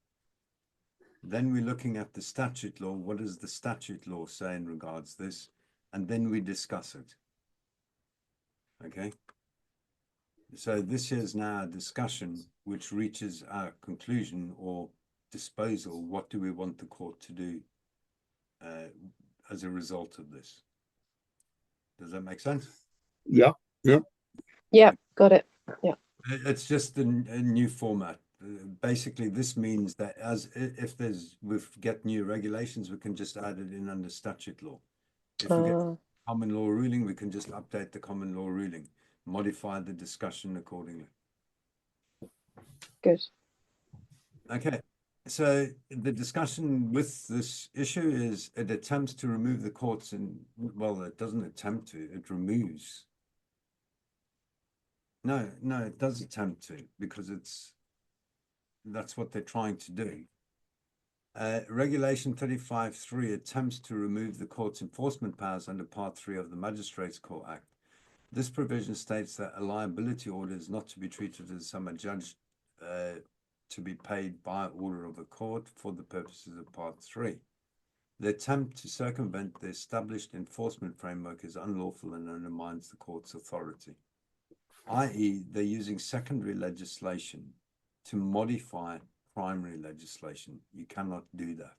Then we're looking at the statute law. What does the statute law say in regards to this? And then we discuss it. Okay. So this is now a discussion which reaches our conclusion or disposal. What do we want the court to do as a result of this? Does that make sense? Yeah. Yeah. Yeah, got it. Yeah. It's just a new format. Basically, this means that if we get new regulations, we can just add it in under statute law. If we get common law ruling, we can just update the common law ruling, modify the discussion accordingly. Good. Okay, so the discussion with this issue is it attempts to remove the courts well, it doesn't attempt to, it removes. No, it does attempt to, because that's what they're trying to do. Regulation 35.3 attempts to remove the court's enforcement powers under Part 3 of the Magistrates Court Act. This provision states that a liability order is not to be treated as a sum adjudged to be paid by order of a court for the purposes of Part 3. The attempt to circumvent the established enforcement framework is unlawful and undermines the court's authority, i.e., they're using secondary legislation to modify primary legislation. You cannot do that.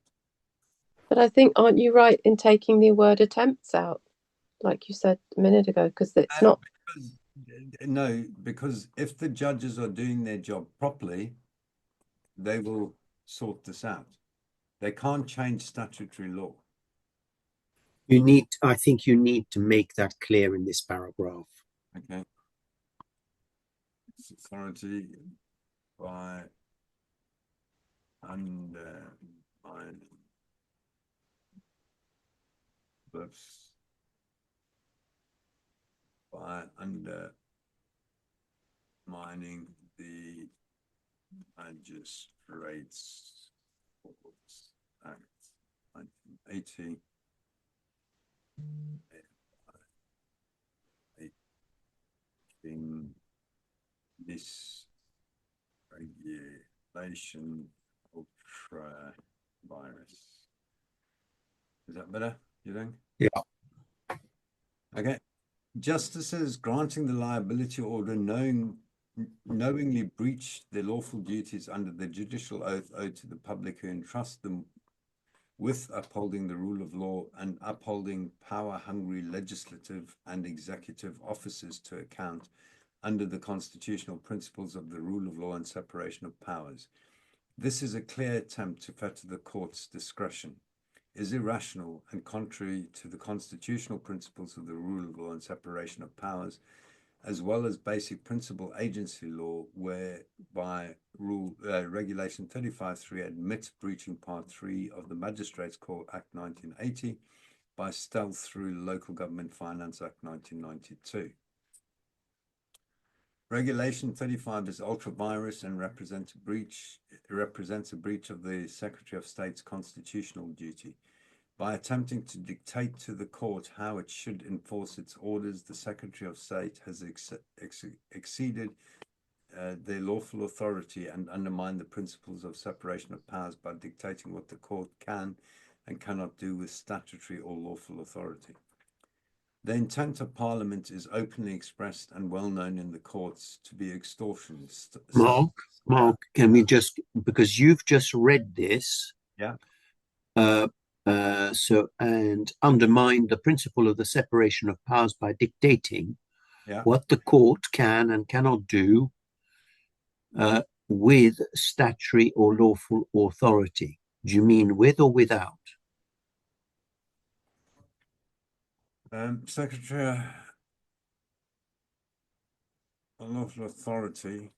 But I think, aren't you right in taking the word attempts out, like you said a minute ago, because it's not. No, because if the judges are doing their job properly, they will sort this out. They can't change statutory law. I think you need to make that clear in this paragraph. Okay. It's authority by undermining the Magistrates Act 1980. In this regulation ultra virus. Is that better, you think? Yeah. Okay. Justices granting the liability order knowingly breach their lawful duties under the judicial oath owed to the public who entrust them with upholding the rule of law and upholding power-hungry legislative and executive officers to account under the constitutional principles of the rule of law and separation of powers. This is a clear attempt to fetter the court's discretion, is irrational and contrary to the constitutional principles of the rule of law and separation of powers, as well as basic principle agency law, whereby Regulation 35.3 admits breaching Part 3 of the Magistrates Court Act 1980 by stealth through Local Government Finance Act 1992. Regulation 35 is ultra-virus and represents a breach represents a breach of the Secretary of State's constitutional duty. By attempting to dictate to the court how it should enforce its orders, the Secretary of State has exceeded their lawful authority and undermined the principles of separation of powers by dictating what the court can and cannot do with statutory or lawful authority. The intent of Parliament is openly expressed and well known in the courts to be extortion. Mark, can we just, because you've just read this, yeah, and undermined the principle of the separation of powers by dictating what the court can and cannot do with statutory or lawful authority. Do you mean with or without? Secretary of lawful authority.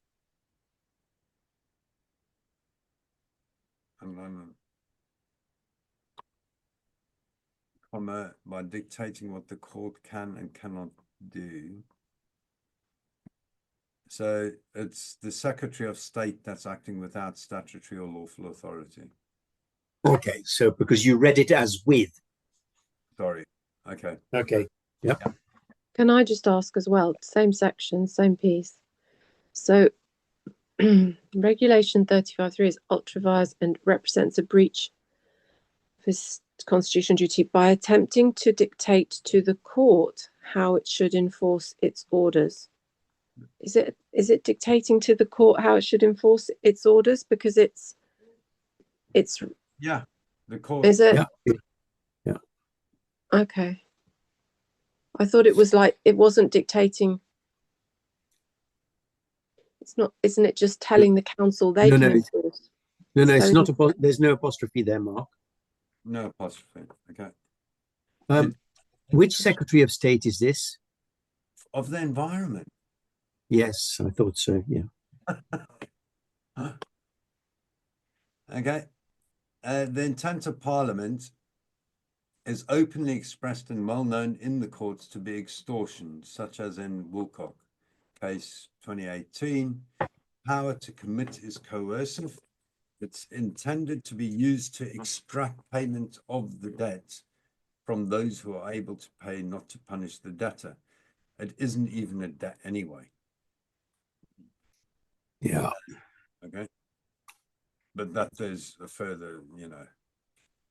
By dictating what the court can and cannot do. So it's the Secretary of State that's acting without statutory or lawful authority. Okay, so because you read it as with. Sorry. Okay. Okay. Yep. Can I just ask as well, same section, same piece. So Regulation 35.3 is ultra-vires and represents a breach of his constitutional duty by attempting to dictate to the court how it should enforce its orders. Is it dictating to the court how it should enforce its orders? Because it's yeah, the court. Is it? Yeah. Okay. I thought it was like it wasn't dictating. It's not, isn't it just telling the council they can enforce? No, it's not. There's no apostrophe there, Mark. No apostrophe. Okay. Which Secretary of State is this? Of the Environment. Yes, I thought so. Yeah. Okay. The intent of Parliament is openly expressed and well known in the courts to be extortion, such as in Woolcock, case 2018. Power to commit is coercive. It's intended to be used to extract payment of the debt from those who are able to pay, not to punish the debtor. It isn't even a debt anyway. Yeah. Okay. But that there's a further,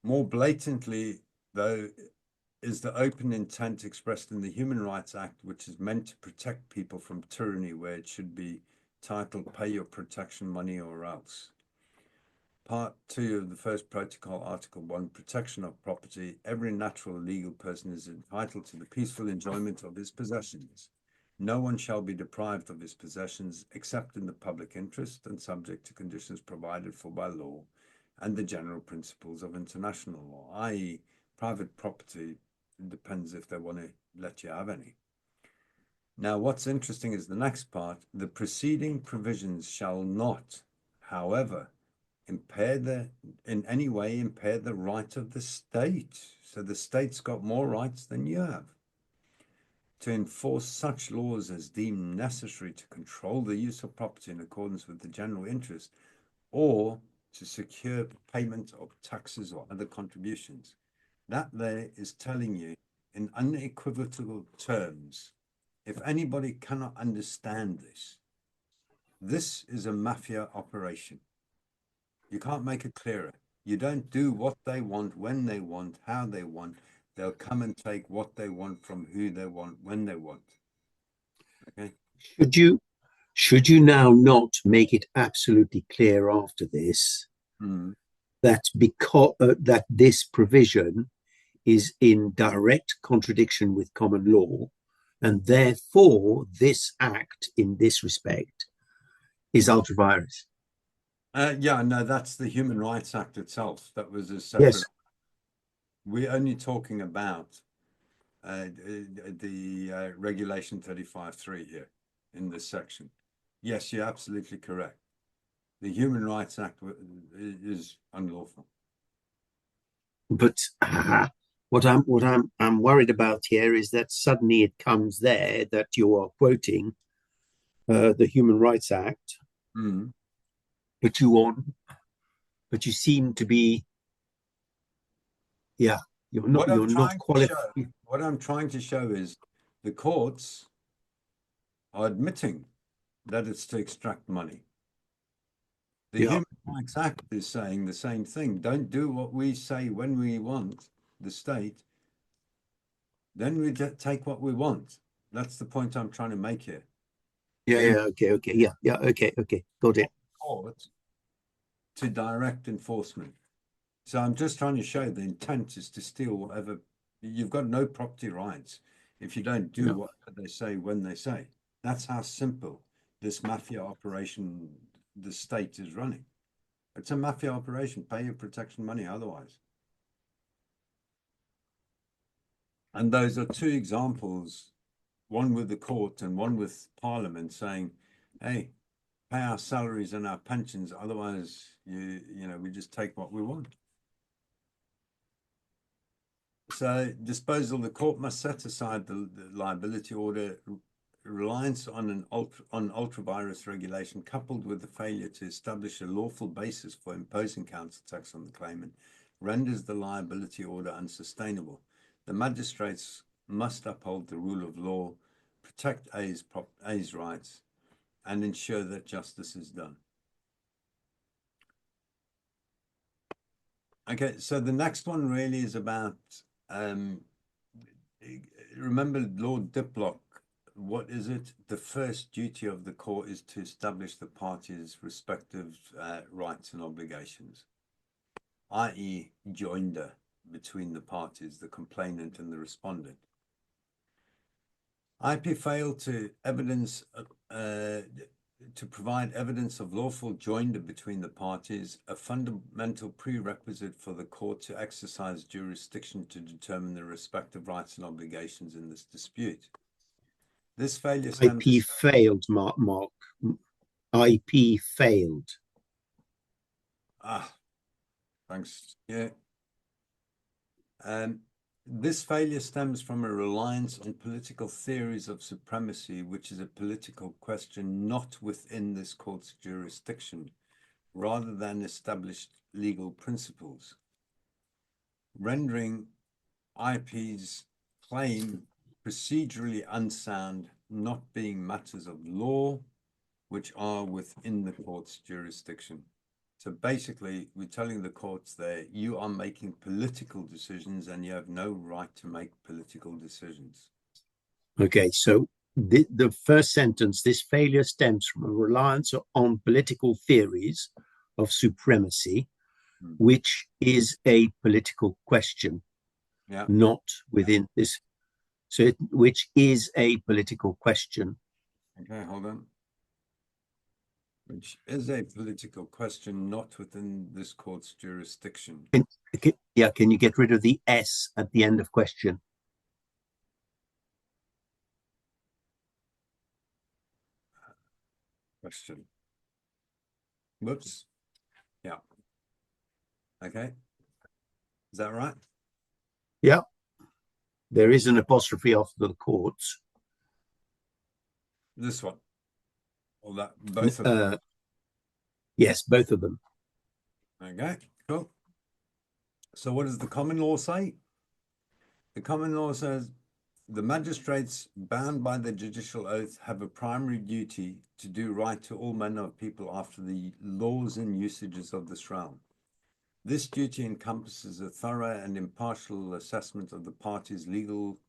more blatantly, though, is the open intent expressed in the Human Rights Act, which is meant to protect people from tyranny, where it should be titled "Pay your protection money or else." Part 2 of the first protocol, Article 1, protection of property. Every natural or legal person is entitled to the peaceful enjoyment of his possessions. No one shall be deprived of his possessions except in the public interest and subject to conditions provided for by law and the general principles of international law, i.e. private property. It depends if they want to let you have any. Now, what's interesting is the next part. The preceding provisions shall not, however, in any way impair the right of the state. So the state's got more rights than you have to enforce such laws as deemed necessary to control the use of property in accordance with the general interest, or to secure payment of taxes or other contributions. That there is telling you in unequivocal terms, if anybody cannot understand this, this is a mafia operation. You can't make it clearer. You don't do what they want, when they want, how they want. They'll come and take what they want from who they want, when they want. Okay. Should you now not make it absolutely clear after this that because that this provision is in direct contradiction with common law, and therefore this act in this respect is ultra vires? No, that's the Human Rights Act itself. That was a separate. Yes. We're only talking about the Regulation 35.3 here in this section. Yes, you're absolutely correct. The Human Rights Act is unlawful. But what I'm worried about here is that suddenly it comes there that you are quoting the Human Rights Act. but you seem to be, yeah, you're not qualified. What I'm trying to show is the courts are admitting that it's to extract money. The Human Rights Act is saying the same thing. Don't do what we say when we want, the state. Then we just take what we want. That's the point I'm trying to make here. Okay, got it. Court to direct enforcement. So I'm just trying to show the intent is to steal whatever. You've got no property rights if you don't do what they say when they say. That's how simple this mafia operation the state is running. It's a mafia operation. Pay your protection money otherwise. And those are two examples, one with the court and one with Parliament saying, hey, pay our salaries and our pensions, otherwise we just take what we want. So disposal, the court must set aside the liability order. Reliance on ultra-virus regulation coupled with the failure to establish a lawful basis for imposing council tax on the claimant renders the liability order unsustainable. The magistrates must uphold the rule of law, protect A's rights, and ensure that justice is done. Okay, so the next one really is about, remember Lord Diplock, what is it? The first duty of the court is to establish the parties' respective rights and obligations, i.e. joinder between the parties, the complainant and the respondent. IP failed to provide evidence of lawful joinder between the parties, a fundamental prerequisite for the court to exercise jurisdiction to determine the respective rights and obligations in this dispute. This failure stems... IP failed, Mark. IP failed. Thanks. Yeah. This failure stems from a reliance on political theories of supremacy, which is a political question not within this court's jurisdiction, rather than established legal principles, rendering IP's claim procedurally unsound, not being matters of law, which are within the court's jurisdiction. So basically, we're telling the courts there, you are making political decisions and you have no right to make political decisions. Okay, so the first sentence, this failure stems from a reliance on political theories of supremacy, which is a political question, not within this. So, which is a political question. Okay, hold on. Which is a political question not within this court's jurisdiction. Can you get rid of the S at the end of question? Question. Whoops. Yeah. Okay. Is that right? Yeah. There is an apostrophe after the courts. This one. Or that, both of them? Yes, both of them. Okay, cool. So what does the common law say? The common law says the magistrates bound by the judicial oath have a primary duty to do right to all manner of people after the laws and usages of this realm. This duty encompasses a thorough and impartial assessment of the parties' legal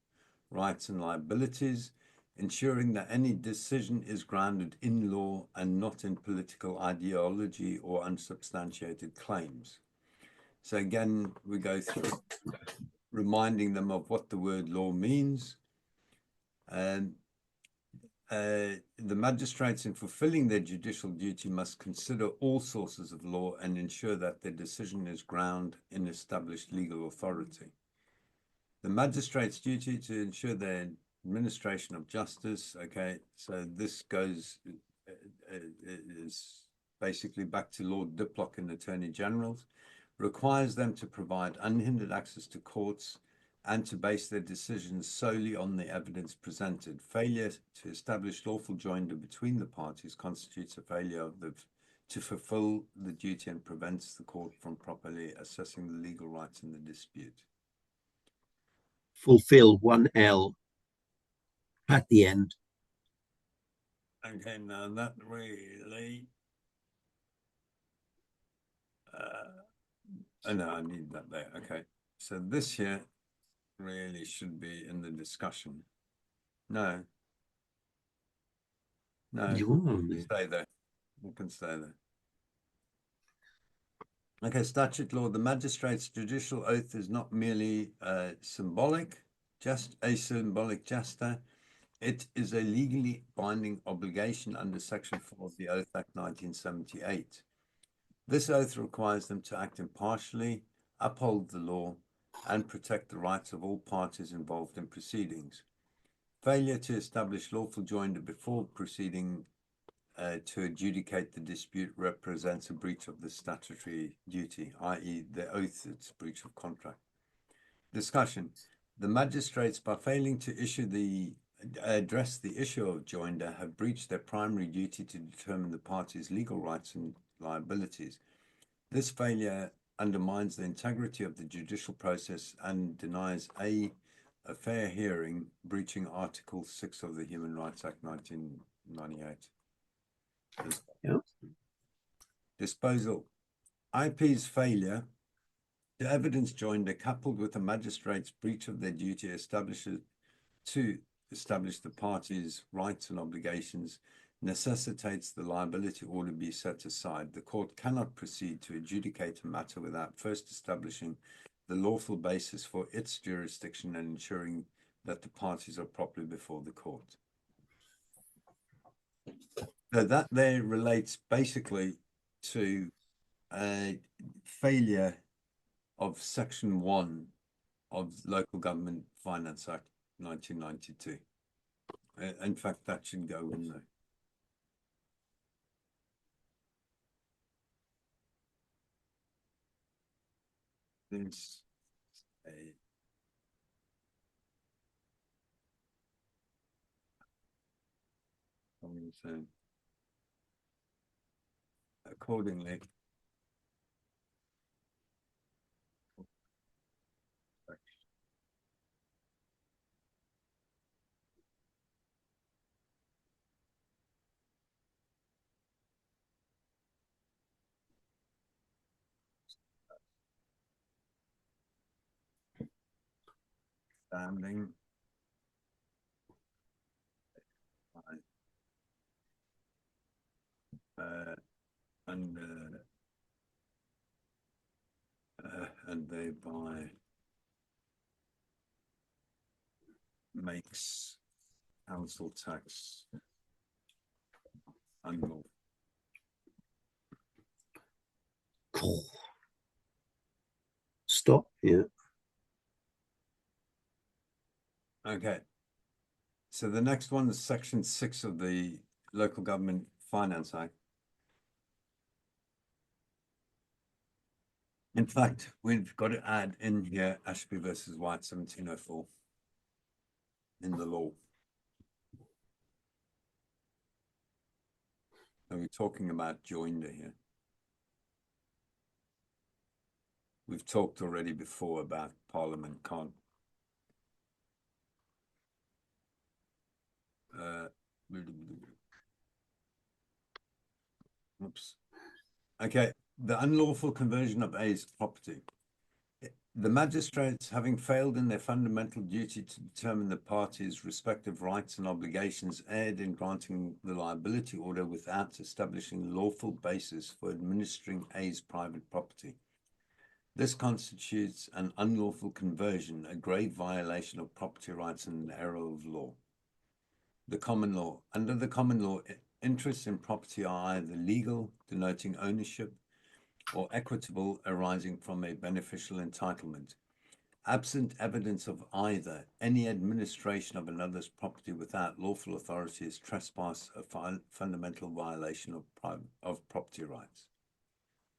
rights and liabilities, ensuring that any decision is grounded in law and not in political ideology or unsubstantiated claims. So again, we go through reminding them of what the word law means. And the magistrates, in fulfilling their judicial duty, must consider all sources of law and ensure that their decision is grounded in established legal authority. The magistrate's duty to ensure their administration of justice. Okay, so this goes is basically back to Lord Diplock and Attorney Generals, requires them to provide unhindered access to courts and to base their decisions solely on the evidence presented. Failure to establish lawful joinder between the parties constitutes a failure to fulfill the duty and prevents the court from properly assessing the legal rights in the dispute. Fulfill, 1L at the end. Okay, now that really, oh no, I need that there. Okay, so this here really should be in the discussion. No, stay there. We can stay there. Okay, statute law. The magistrate's judicial oath is not merely symbolic, just a symbolic gesture. It is a legally binding obligation under Section 4 of the Oath Act 1978. This oath requires them to act impartially, uphold the law, and protect the rights of all parties involved in proceedings. Failure to establish lawful joinder before proceeding to adjudicate the dispute represents a breach of the statutory duty, i.e. the oath, it's breach of contract. Discussion. The magistrates, by failing to address the issue of joinder, have breached their primary duty to determine the parties' legal rights and liabilities. This failure undermines the integrity of the judicial process and denies a fair hearing, breaching Article 6 of the Human Rights Act 1998. Yeah. Disposal. IP's failure to evidence joinder, coupled with the magistrate's breach of their duty to establish the parties' rights and obligations, necessitates the liability order be set aside. The court cannot proceed to adjudicate a matter without first establishing the lawful basis for its jurisdiction and ensuring that the parties are properly before the court. So that there relates basically to a failure of Section 1 of Local Government Finance Act 1992. In fact, that should go in there. There's accordingly, standing and thereby makes council tax unlawful. Cool. Stop. Yeah. Okay. So the next one is Section 6 of the Local Government Finance Act. In fact, we've got to add in here Ashby versus White 1704 in the law. So we're talking about joinder here. We've talked already before about Parliament can't oops. Okay, the unlawful conversion of A's property. The magistrates, having failed in their fundamental duty to determine the parties' respective rights and obligations, erred in granting the liability order without establishing lawful basis for administering A's private property. This constitutes an unlawful conversion, a grave violation of property rights and an error of law. The common law. Under the common law, interests in property are either legal, denoting ownership, or equitable, arising from a beneficial entitlement. Absent evidence of either, any administration of another's property without lawful authority is trespass, a fundamental violation of property rights.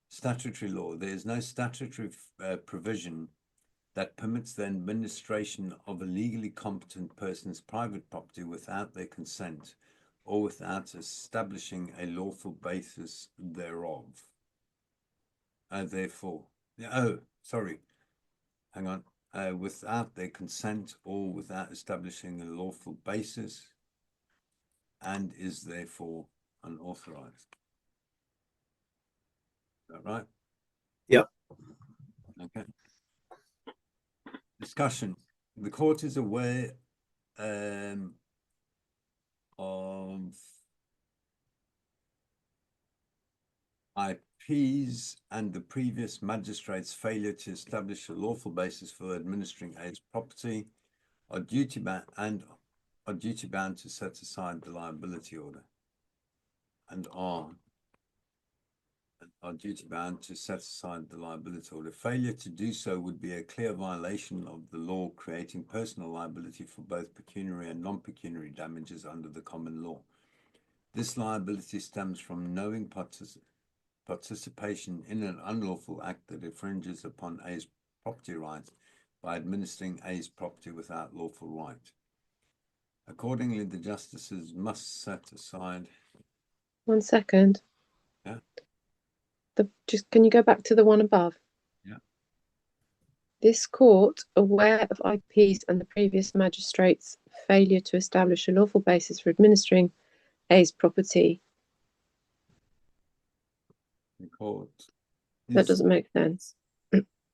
Statutory law. There is no statutory provision that permits the administration of a legally competent person's private property without their consent or without establishing a lawful basis thereof. Therefore, oh, sorry, hang on. Without their consent or without establishing a lawful basis, and is therefore unauthorized. Is that right? Yep. Okay. Discussion. The court is aware of IP's and the previous magistrate's failure to establish a lawful basis for administering A's property, are duty bound to set aside the liability order, and are duty bound to set aside the liability order. Failure to do so would be a clear violation of the law, creating personal liability for both pecuniary and non-pecuniary damages under the common law. This liability stems from knowing participation in an unlawful act that infringes upon A's property rights by administering A's property without lawful right. Accordingly, the justices must set aside. 1 second. Yeah. Can you go back to the one above? Yeah. This court, aware of IP's and the previous magistrate's failure to establish a lawful basis for administering A's property. The court. That doesn't make sense.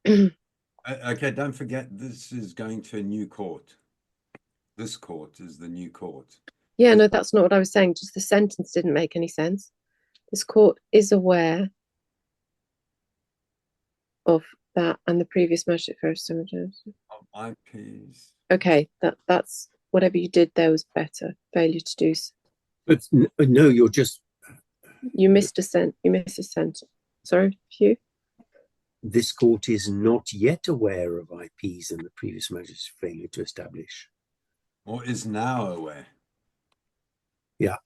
Okay, don't forget, this is going to a new court. This court is the new court. Yeah, no, that's not what I was saying. Just the sentence didn't make any sense. This court is aware of that and the previous magistrate of IP's. Okay, that's whatever you did there was better. Failure to do so. But no, you're just. You missed a sentence. Sorry, Hugh. This court is not yet aware of IP's and the previous magistrate's failure to establish. Or is now aware. Yeah.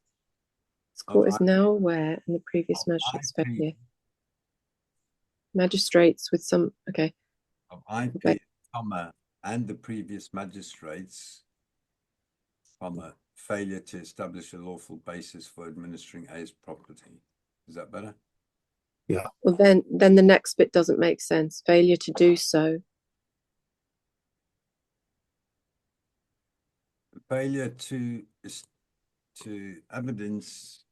This court is now aware and the previous magistrate's failure. Magistrates with some, okay. Of IP, comma, and the previous magistrates, comma, failure to establish a lawful basis for administering A's property. Is that better? Yeah. Well, then the next bit doesn't make sense. Failure to do so. Failure to evidence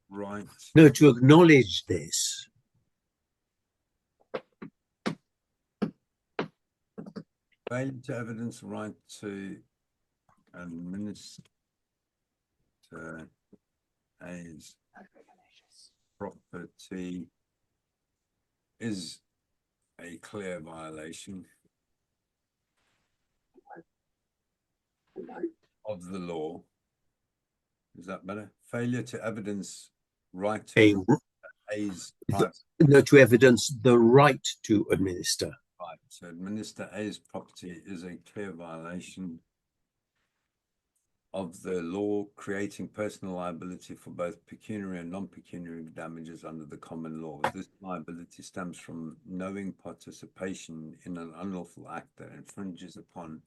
right. No, to acknowledge this. Failure to evidence right to administer A's property is a clear violation of the law. Is that better? Failure to evidence right to A's private. No, to evidence the right to administer. Right. So administer A's property is a clear violation of the law, creating personal liability for both pecuniary and non-pecuniary damages under the common law. This liability stems from knowing participation in an unlawful act that infringes upon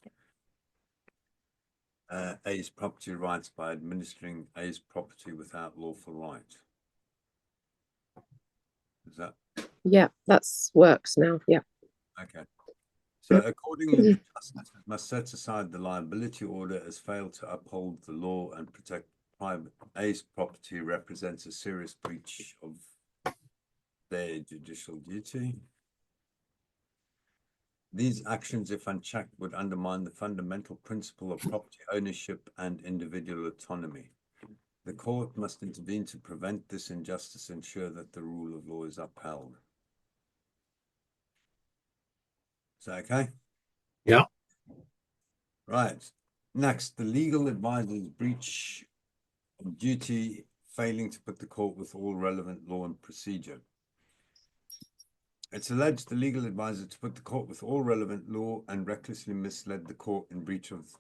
A's property rights by administering A's property without lawful right. Is that? Yeah, that's works now. Yeah. Okay. So accordingly, the justice must set aside the liability order as failed to uphold the law and protect private A's property represents a serious breach of their judicial duty. These actions, if unchecked, would undermine the fundamental principle of property ownership and individual autonomy. The court must intervene to prevent this injustice and ensure that the rule of law is upheld. Is that okay? Yeah. Right. Next, the legal advisor's breach of duty, failing to put the court with all relevant law and procedure. It's alleged the legal advisor to put the court with all relevant law and recklessly misled the court in breach of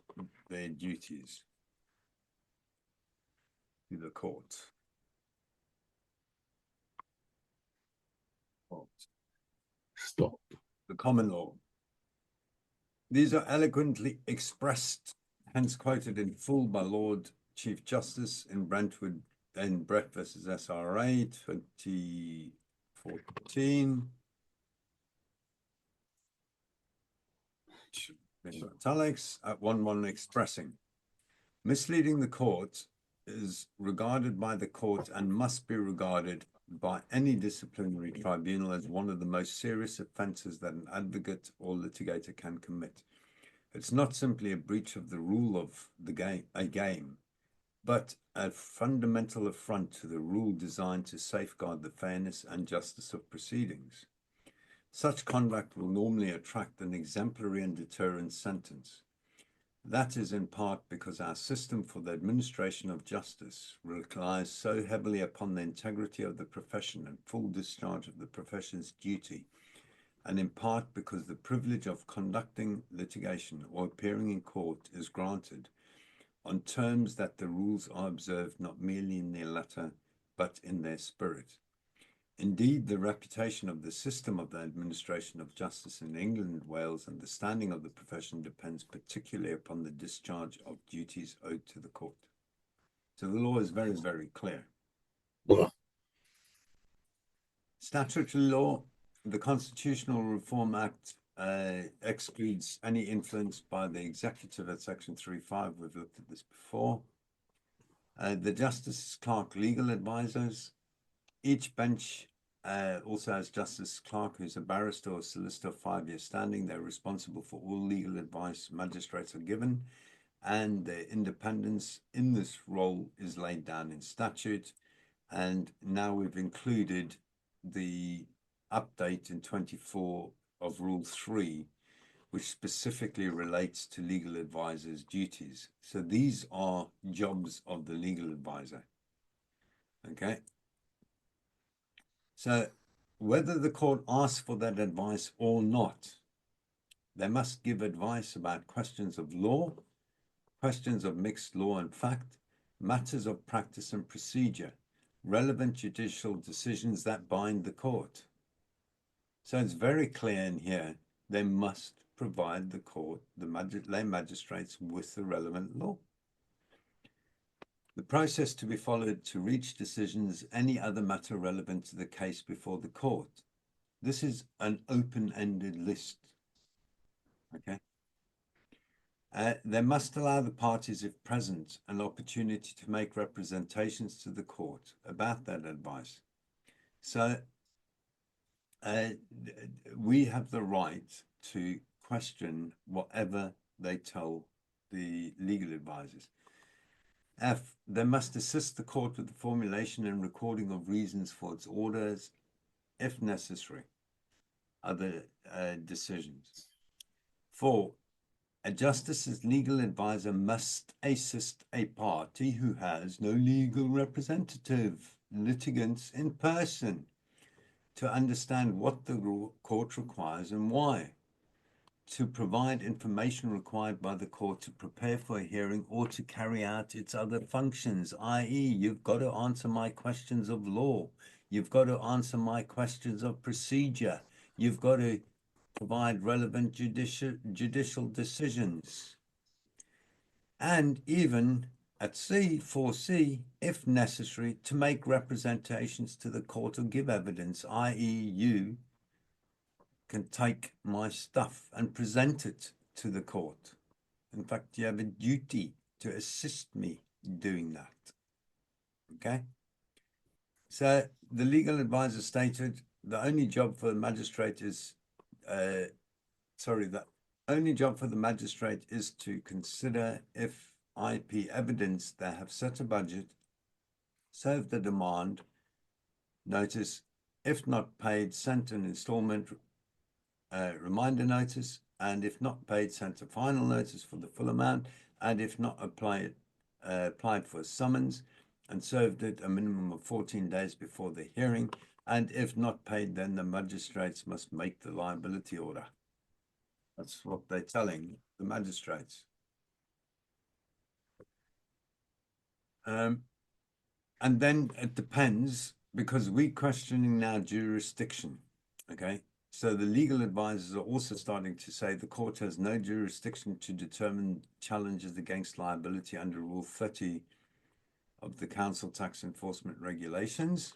their duties to the court. Stop. The common law. These are eloquently expressed, hence quoted in full by Lord Chief Justice in Brett versus SRA 2014. Italics at 1:1 expressing. Misleading the court is regarded by the court and must be regarded by any disciplinary tribunal as one of the most serious offences that an advocate or litigator can commit. It's not simply a breach of the rule of the game, but a fundamental affront to the rule designed to safeguard the fairness and justice of proceedings. Such conduct will normally attract an exemplary and deterrent sentence. That is in part because our system for the administration of justice relies so heavily upon the integrity of the profession and full discharge of the profession's duty, and in part because the privilege of conducting litigation or appearing in court is granted on terms that the rules are observed not merely in their letter, but in their spirit. Indeed, the reputation of the system of the administration of justice in England and Wales and the standing of the profession depends particularly upon the discharge of duties owed to the court. So the law is very, very clear. Well, statutory law, the Constitutional Reform Act excludes any influence by the executive at Section 3.5. We've looked at this before. The Justice Clerk legal advisors. Each bench also has Justice Clerk, who's a barrister or solicitor of 5-year standing. They're responsible for all legal advice magistrates are given, and their independence in this role is laid down in statute. And now we've included the update in 24 of Rule 3, which specifically relates to legal advisors' duties. So these are jobs of the legal advisor. Okay. So whether the court asks for that advice or not, they must give advice about questions of law, questions of mixed law and fact, matters of practice and procedure, relevant judicial decisions that bind the court. So it's very clear in here, they must provide the court, the lay magistrates, with the relevant law. The process to be followed to reach decisions, any other matter relevant to the case before the court. This is an open-ended list. Okay. They must allow the parties, if present, an opportunity to make representations to the court about that advice. So we have the right to question whatever they tell the legal advisors. F, they must assist the court with the formulation and recording of reasons for its orders, if necessary, other decisions. 4, a justice's legal advisor must assist a party who has no legal representative, litigants in person, to understand what the court requires and why, to provide information required by the court to prepare for a hearing or to carry out its other functions, i.e., you've got to answer my questions of law, you've got to answer my questions of procedure, you've got to provide relevant judicial decisions. And even at C, 4C, if necessary, to make representations to the court or give evidence, i.e., you can take my stuff and present it to the court. In fact, you have a duty to assist me doing that. Okay? So the legal advisor stated the only job for the magistrate is, the only job for the magistrate is to consider if IP evidence they have set a budget, served the demand notice, if not paid, sent an installment reminder notice, and if not paid, sent a final notice for the full amount, and if not applied for a summons and served it a minimum of 14 days before the hearing, and if not paid, then the magistrates must make the liability order. That's what they're telling the magistrates. And then it depends, because we're questioning now jurisdiction, okay? So the legal advisors are also starting to say the court has no jurisdiction to determine challenges against liability under Rule 30 of the Council Tax Enforcement Regulations,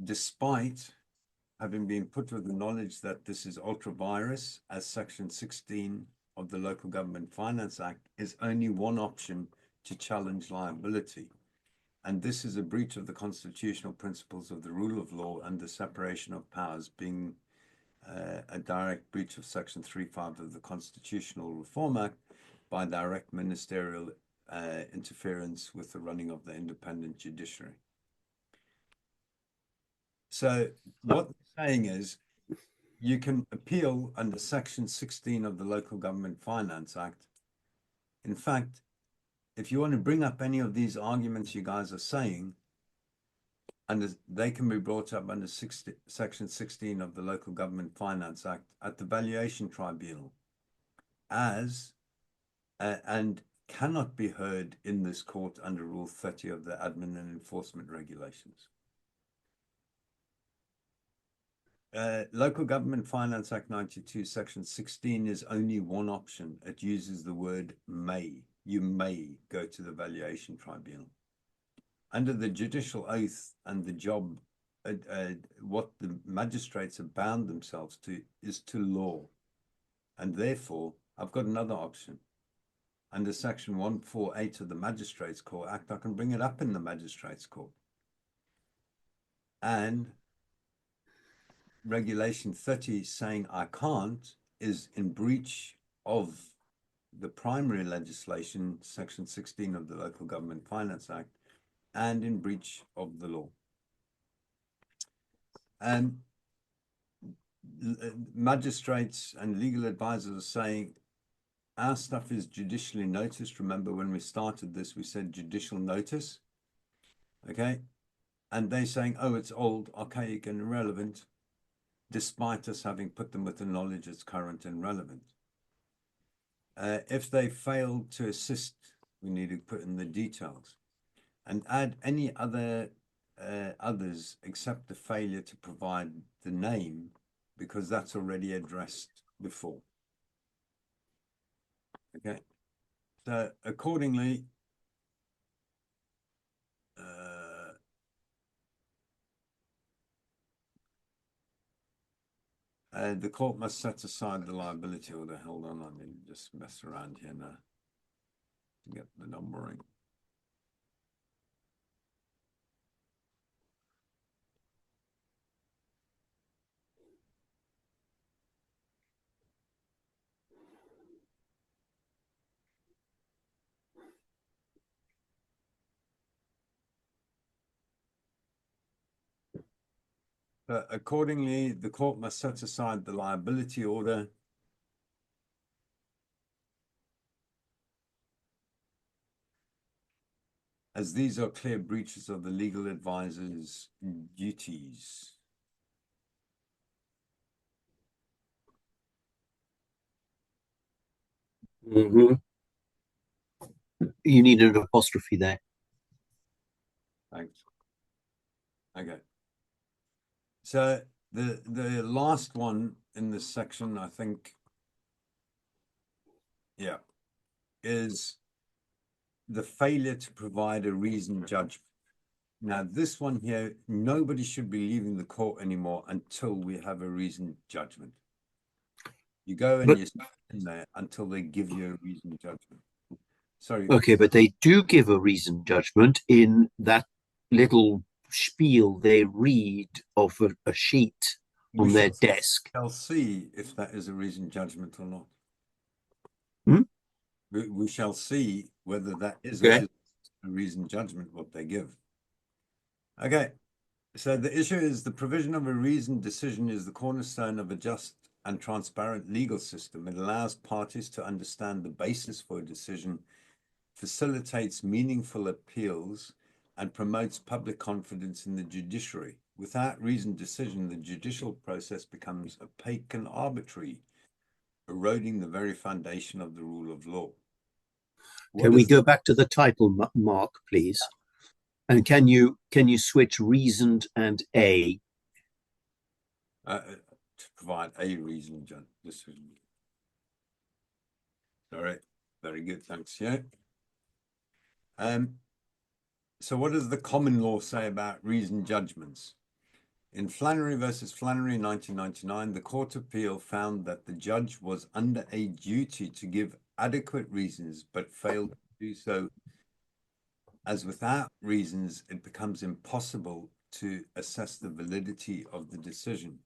despite having been put with the knowledge that this is ultra vires, as Section 16 of the Local Government Finance Act is only one option to challenge liability. And this is a breach of the constitutional principles of the rule of law and the separation of powers, being a direct breach of Section 3.5 of the Constitutional Reform Act by direct ministerial interference with the running of the independent judiciary. So what they're saying is you can appeal under Section 16 of the Local Government Finance Act. In fact, if you want to bring up any of these arguments you guys are saying, and they can be brought up under Section 16 of the Local Government Finance Act at the Valuation Tribunal, and cannot be heard in this court under Rule 30 of the Admin and Enforcement Regulations. Local Government Finance Act 92, Section 16 is only one option. It uses the word may. You may go to the Valuation Tribunal. Under the judicial oath and the job, what the magistrates have bound themselves to is to law. And therefore, I've got another option. Under Section 148 of the Magistrates Court Act, I can bring it up in the Magistrates Court. And Regulation 30 saying I can't is in breach of the primary legislation, Section 16 of the Local Government Finance Act, and in breach of the law. And magistrates and legal advisors are saying our stuff is judicially noticed. Remember when we started this, we said judicial notice, okay? And they're saying, oh, it's old, archaic, and irrelevant, despite us having put them with the knowledge it's current and relevant. If they fail to assist, we need to put in the details and add any other others except the failure to provide the name, because that's already addressed before. Okay, so accordingly, the court must set aside the liability order. Hold on, I mean, just mess around here now to get the numbering. Accordingly, the court must set aside the liability order as these are clear breaches of the legal advisor's duties. Mm-hmm. You need an apostrophe there. Thanks. Okay. So the last one in this section, I think, yeah, is the failure to provide a reasoned judgment. Now, this one here, nobody should be leaving the court anymore until we have a reasoned judgment. You go and you sit in there until they give you a reasoned judgment. Sorry. Okay, but they do give a reasoned judgment in that little spiel they read of a sheet on their desk. I'll see if that is a reasoned judgment or not. Hmm? We shall see whether that is a reasoned judgment, what they give. Okay, so the issue is the provision of a reasoned decision is the cornerstone of a just and transparent legal system. It allows parties to understand the basis for a decision, facilitates meaningful appeals, and promotes public confidence in the judiciary. Without reasoned decision, the judicial process becomes opaque and arbitrary, eroding the very foundation of the rule of law. Can we go back to the title mark, please? And can you switch reasoned and a? to provide a reasoned decision. All right, very good, thanks. Yeah. So what does the common law say about reasoned judgments? In Flannery versus Flannery, 1999, the Court of Appeal found that the judge was under a duty to give adequate reasons, but failed to do so, as without reasons, it becomes impossible to assess the validity of the decision.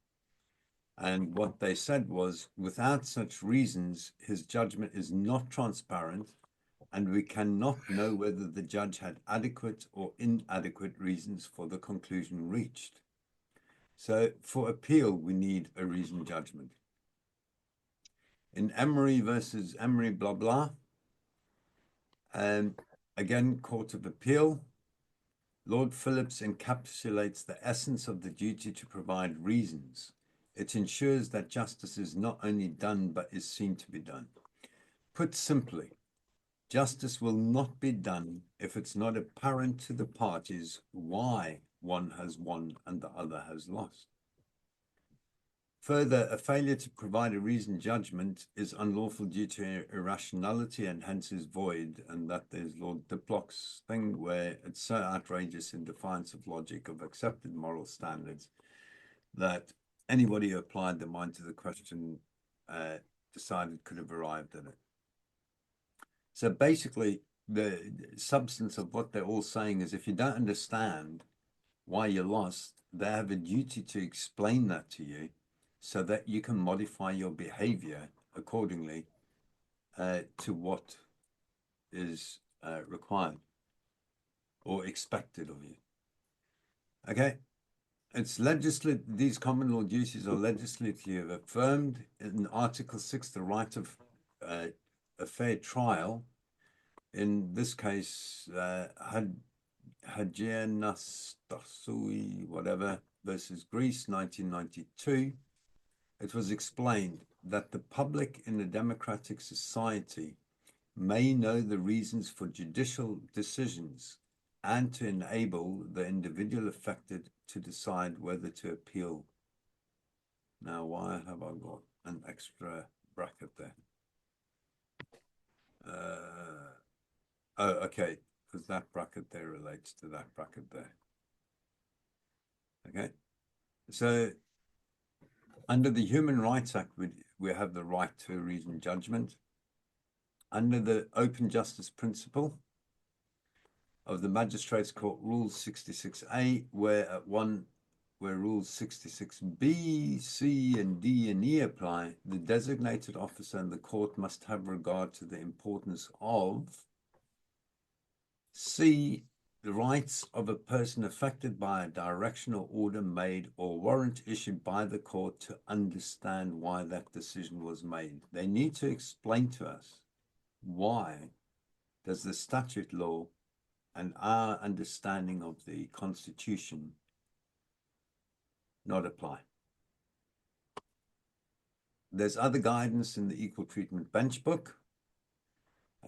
And what they said was, without such reasons, his judgment is not transparent, and we cannot know whether the judge had adequate or inadequate reasons for the conclusion reached. So for appeal, we need a reasoned judgment. In Emery versus Emery, blah, blah, again, Court of Appeal, Lord Phillips encapsulates the essence of the duty to provide reasons. It ensures that justice is not only done, but is seen to be done. Put simply, justice will not be done if it's not apparent to the parties why one has won and the other has lost. Further, a failure to provide a reasoned judgment is unlawful due to irrationality and hence is void, and that there's Lord Diplock's thing where it's so outrageous in defiance of logic, of accepted moral standards, that anybody who applied their mind to the question decided could have arrived at it. So basically, the substance of what they're all saying is if you don't understand why you lost, they have a duty to explain that to you, so that you can modify your behavior accordingly to what is required or expected of you. Okay, it's these common law duties are legislatively affirmed in Article 6, the right of a fair trial. In this case, Hagianastasui, whatever, versus Greece, 1992. It was explained that the public in a democratic society may know the reasons for judicial decisions and to enable the individual affected to decide whether to appeal. Now, why have I got an extra bracket there? Oh, okay, because that bracket there relates to that bracket there. Okay, so under the Human Rights Act, we have the right to a reasoned judgment. Under the open justice principle of the Magistrates Court Rules 66A, where Rules 66B, C, and D, and E apply, the designated officer and the court must have regard to the importance of C, the rights of a person affected by a directional order made or warrant issued by the court to understand why that decision was made. They need to explain to us why does the statute law and our understanding of the Constitution not apply. There's other guidance in the Equal Treatment Bench Book.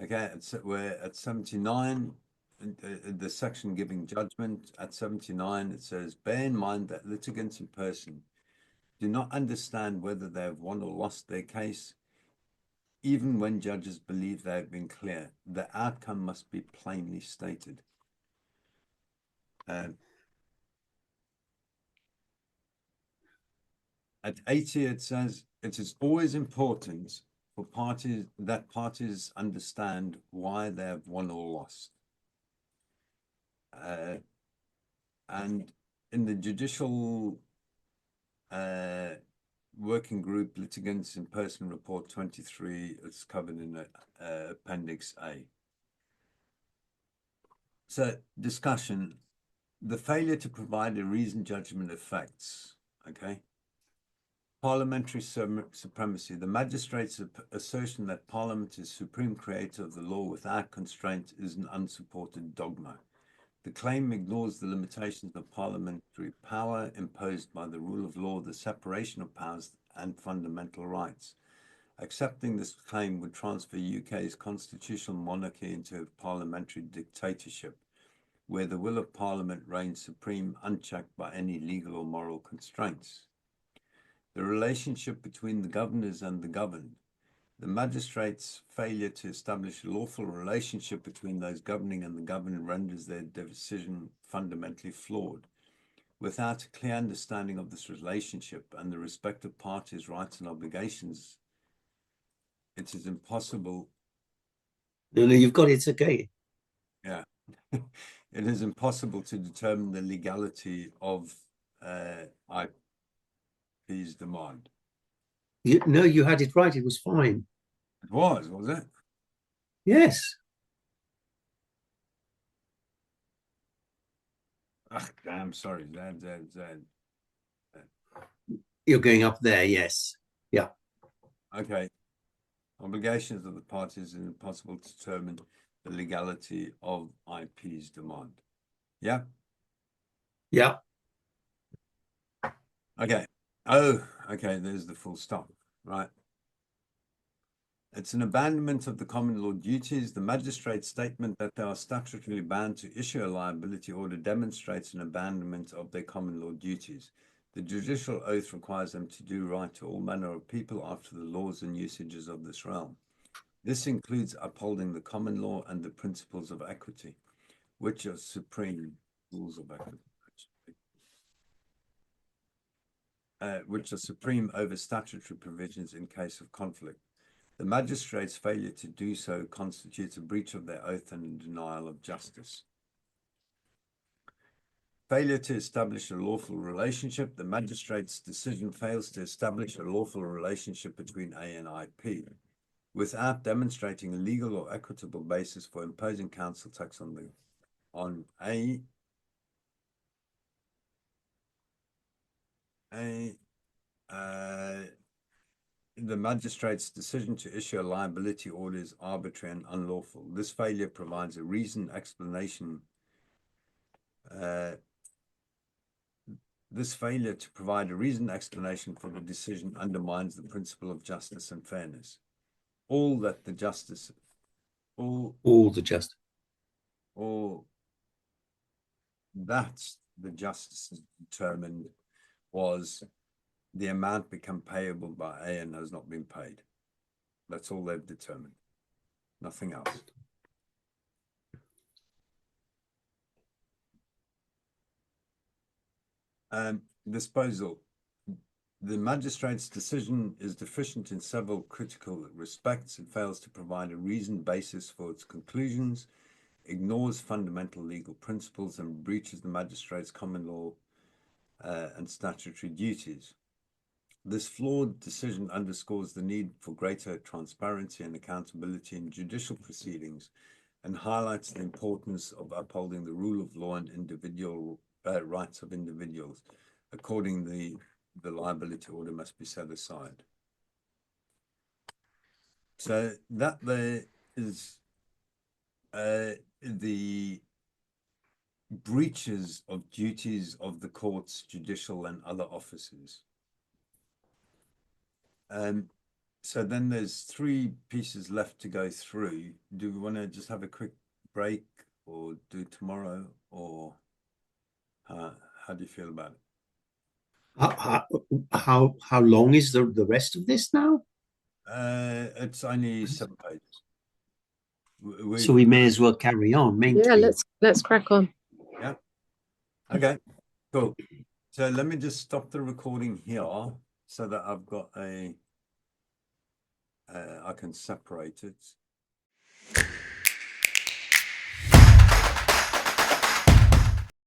Okay, we're at 79, the section giving judgment at 79, it says, bear in mind that litigants in person do not understand whether they have won or lost their case, even when judges believe they have been clear. The outcome must be plainly stated. At 80, it says, it is always important for parties understand why they have won or lost. And in the judicial working group litigants in person report 23, it's covered in Appendix A. So discussion, the failure to provide a reasoned judgment affects, okay? Parliamentary supremacy. The magistrate's assertion that Parliament is supreme creator of the law without constraint is an unsupported dogma. The claim ignores the limitations of parliamentary power imposed by the rule of law, the separation of powers, and fundamental rights. Accepting this claim would transfer UK's constitutional monarchy into a parliamentary dictatorship, where the will of Parliament reigns supreme, unchecked by any legal or moral constraints. the relationship between the governors and the governed. The magistrate's failure to establish a lawful relationship between those governing and the governed renders their decision fundamentally flawed. Without a clear understanding of this relationship and the respective parties' rights and obligations, it is impossible. No, you've got it. It's okay. Yeah. It is impossible to determine the legality of IP's demand. No, you had it right. It was fine. It was it? Yes. Ugh, damn, sorry. You're going up there, yes. Yeah. Okay. Obligations of the parties is impossible to determine the legality of IP's demand. Yeah? Yeah. Okay. Oh, okay, there's the full stop. Right. It's an abandonment of the common law duties. The magistrate's statement that they are statutorily bound to issue a liability order demonstrates an abandonment of their common law duties. The judicial oath requires them to do right to all manner of people after the laws and usages of this realm. This includes upholding the common law and the principles of equity, which are supreme rules of equity, which are supreme over statutory provisions in case of conflict. The magistrate's failure to do so constitutes a breach of their oath and a denial of justice. Failure to establish a lawful relationship. The magistrate's decision fails to establish a lawful relationship between A and IP without demonstrating a legal or equitable basis for imposing council tax on A. The magistrate's decision to issue a liability order is arbitrary and unlawful. This failure provides a reasoned explanation. This failure to provide a reasoned explanation for the decision undermines the principle of justice and fairness. All that the justice, all that the justice determined was the amount become payable by A and has not been paid. That's all they've determined. Nothing else. Disposal. The magistrate's decision is deficient in several critical respects. It fails to provide a reasoned basis for its conclusions, ignores fundamental legal principles, and breaches the magistrate's common law and statutory duties. This flawed decision underscores the need for greater transparency and accountability in judicial proceedings and highlights the importance of upholding the rule of law and individual rights of individuals. Accordingly, the liability order must be set aside. So that there is the breaches of duties of the courts, judicial and other officers. So then there's 3 pieces left to go through. Do we want to just have a quick break or do it tomorrow, or how do you feel about it? How long is the rest of this now? It's only 7 pages. So we may as well carry on. Yeah, let's crack on. Yeah. Okay. Cool. So let me just stop the recording here so that I've got I can separate it.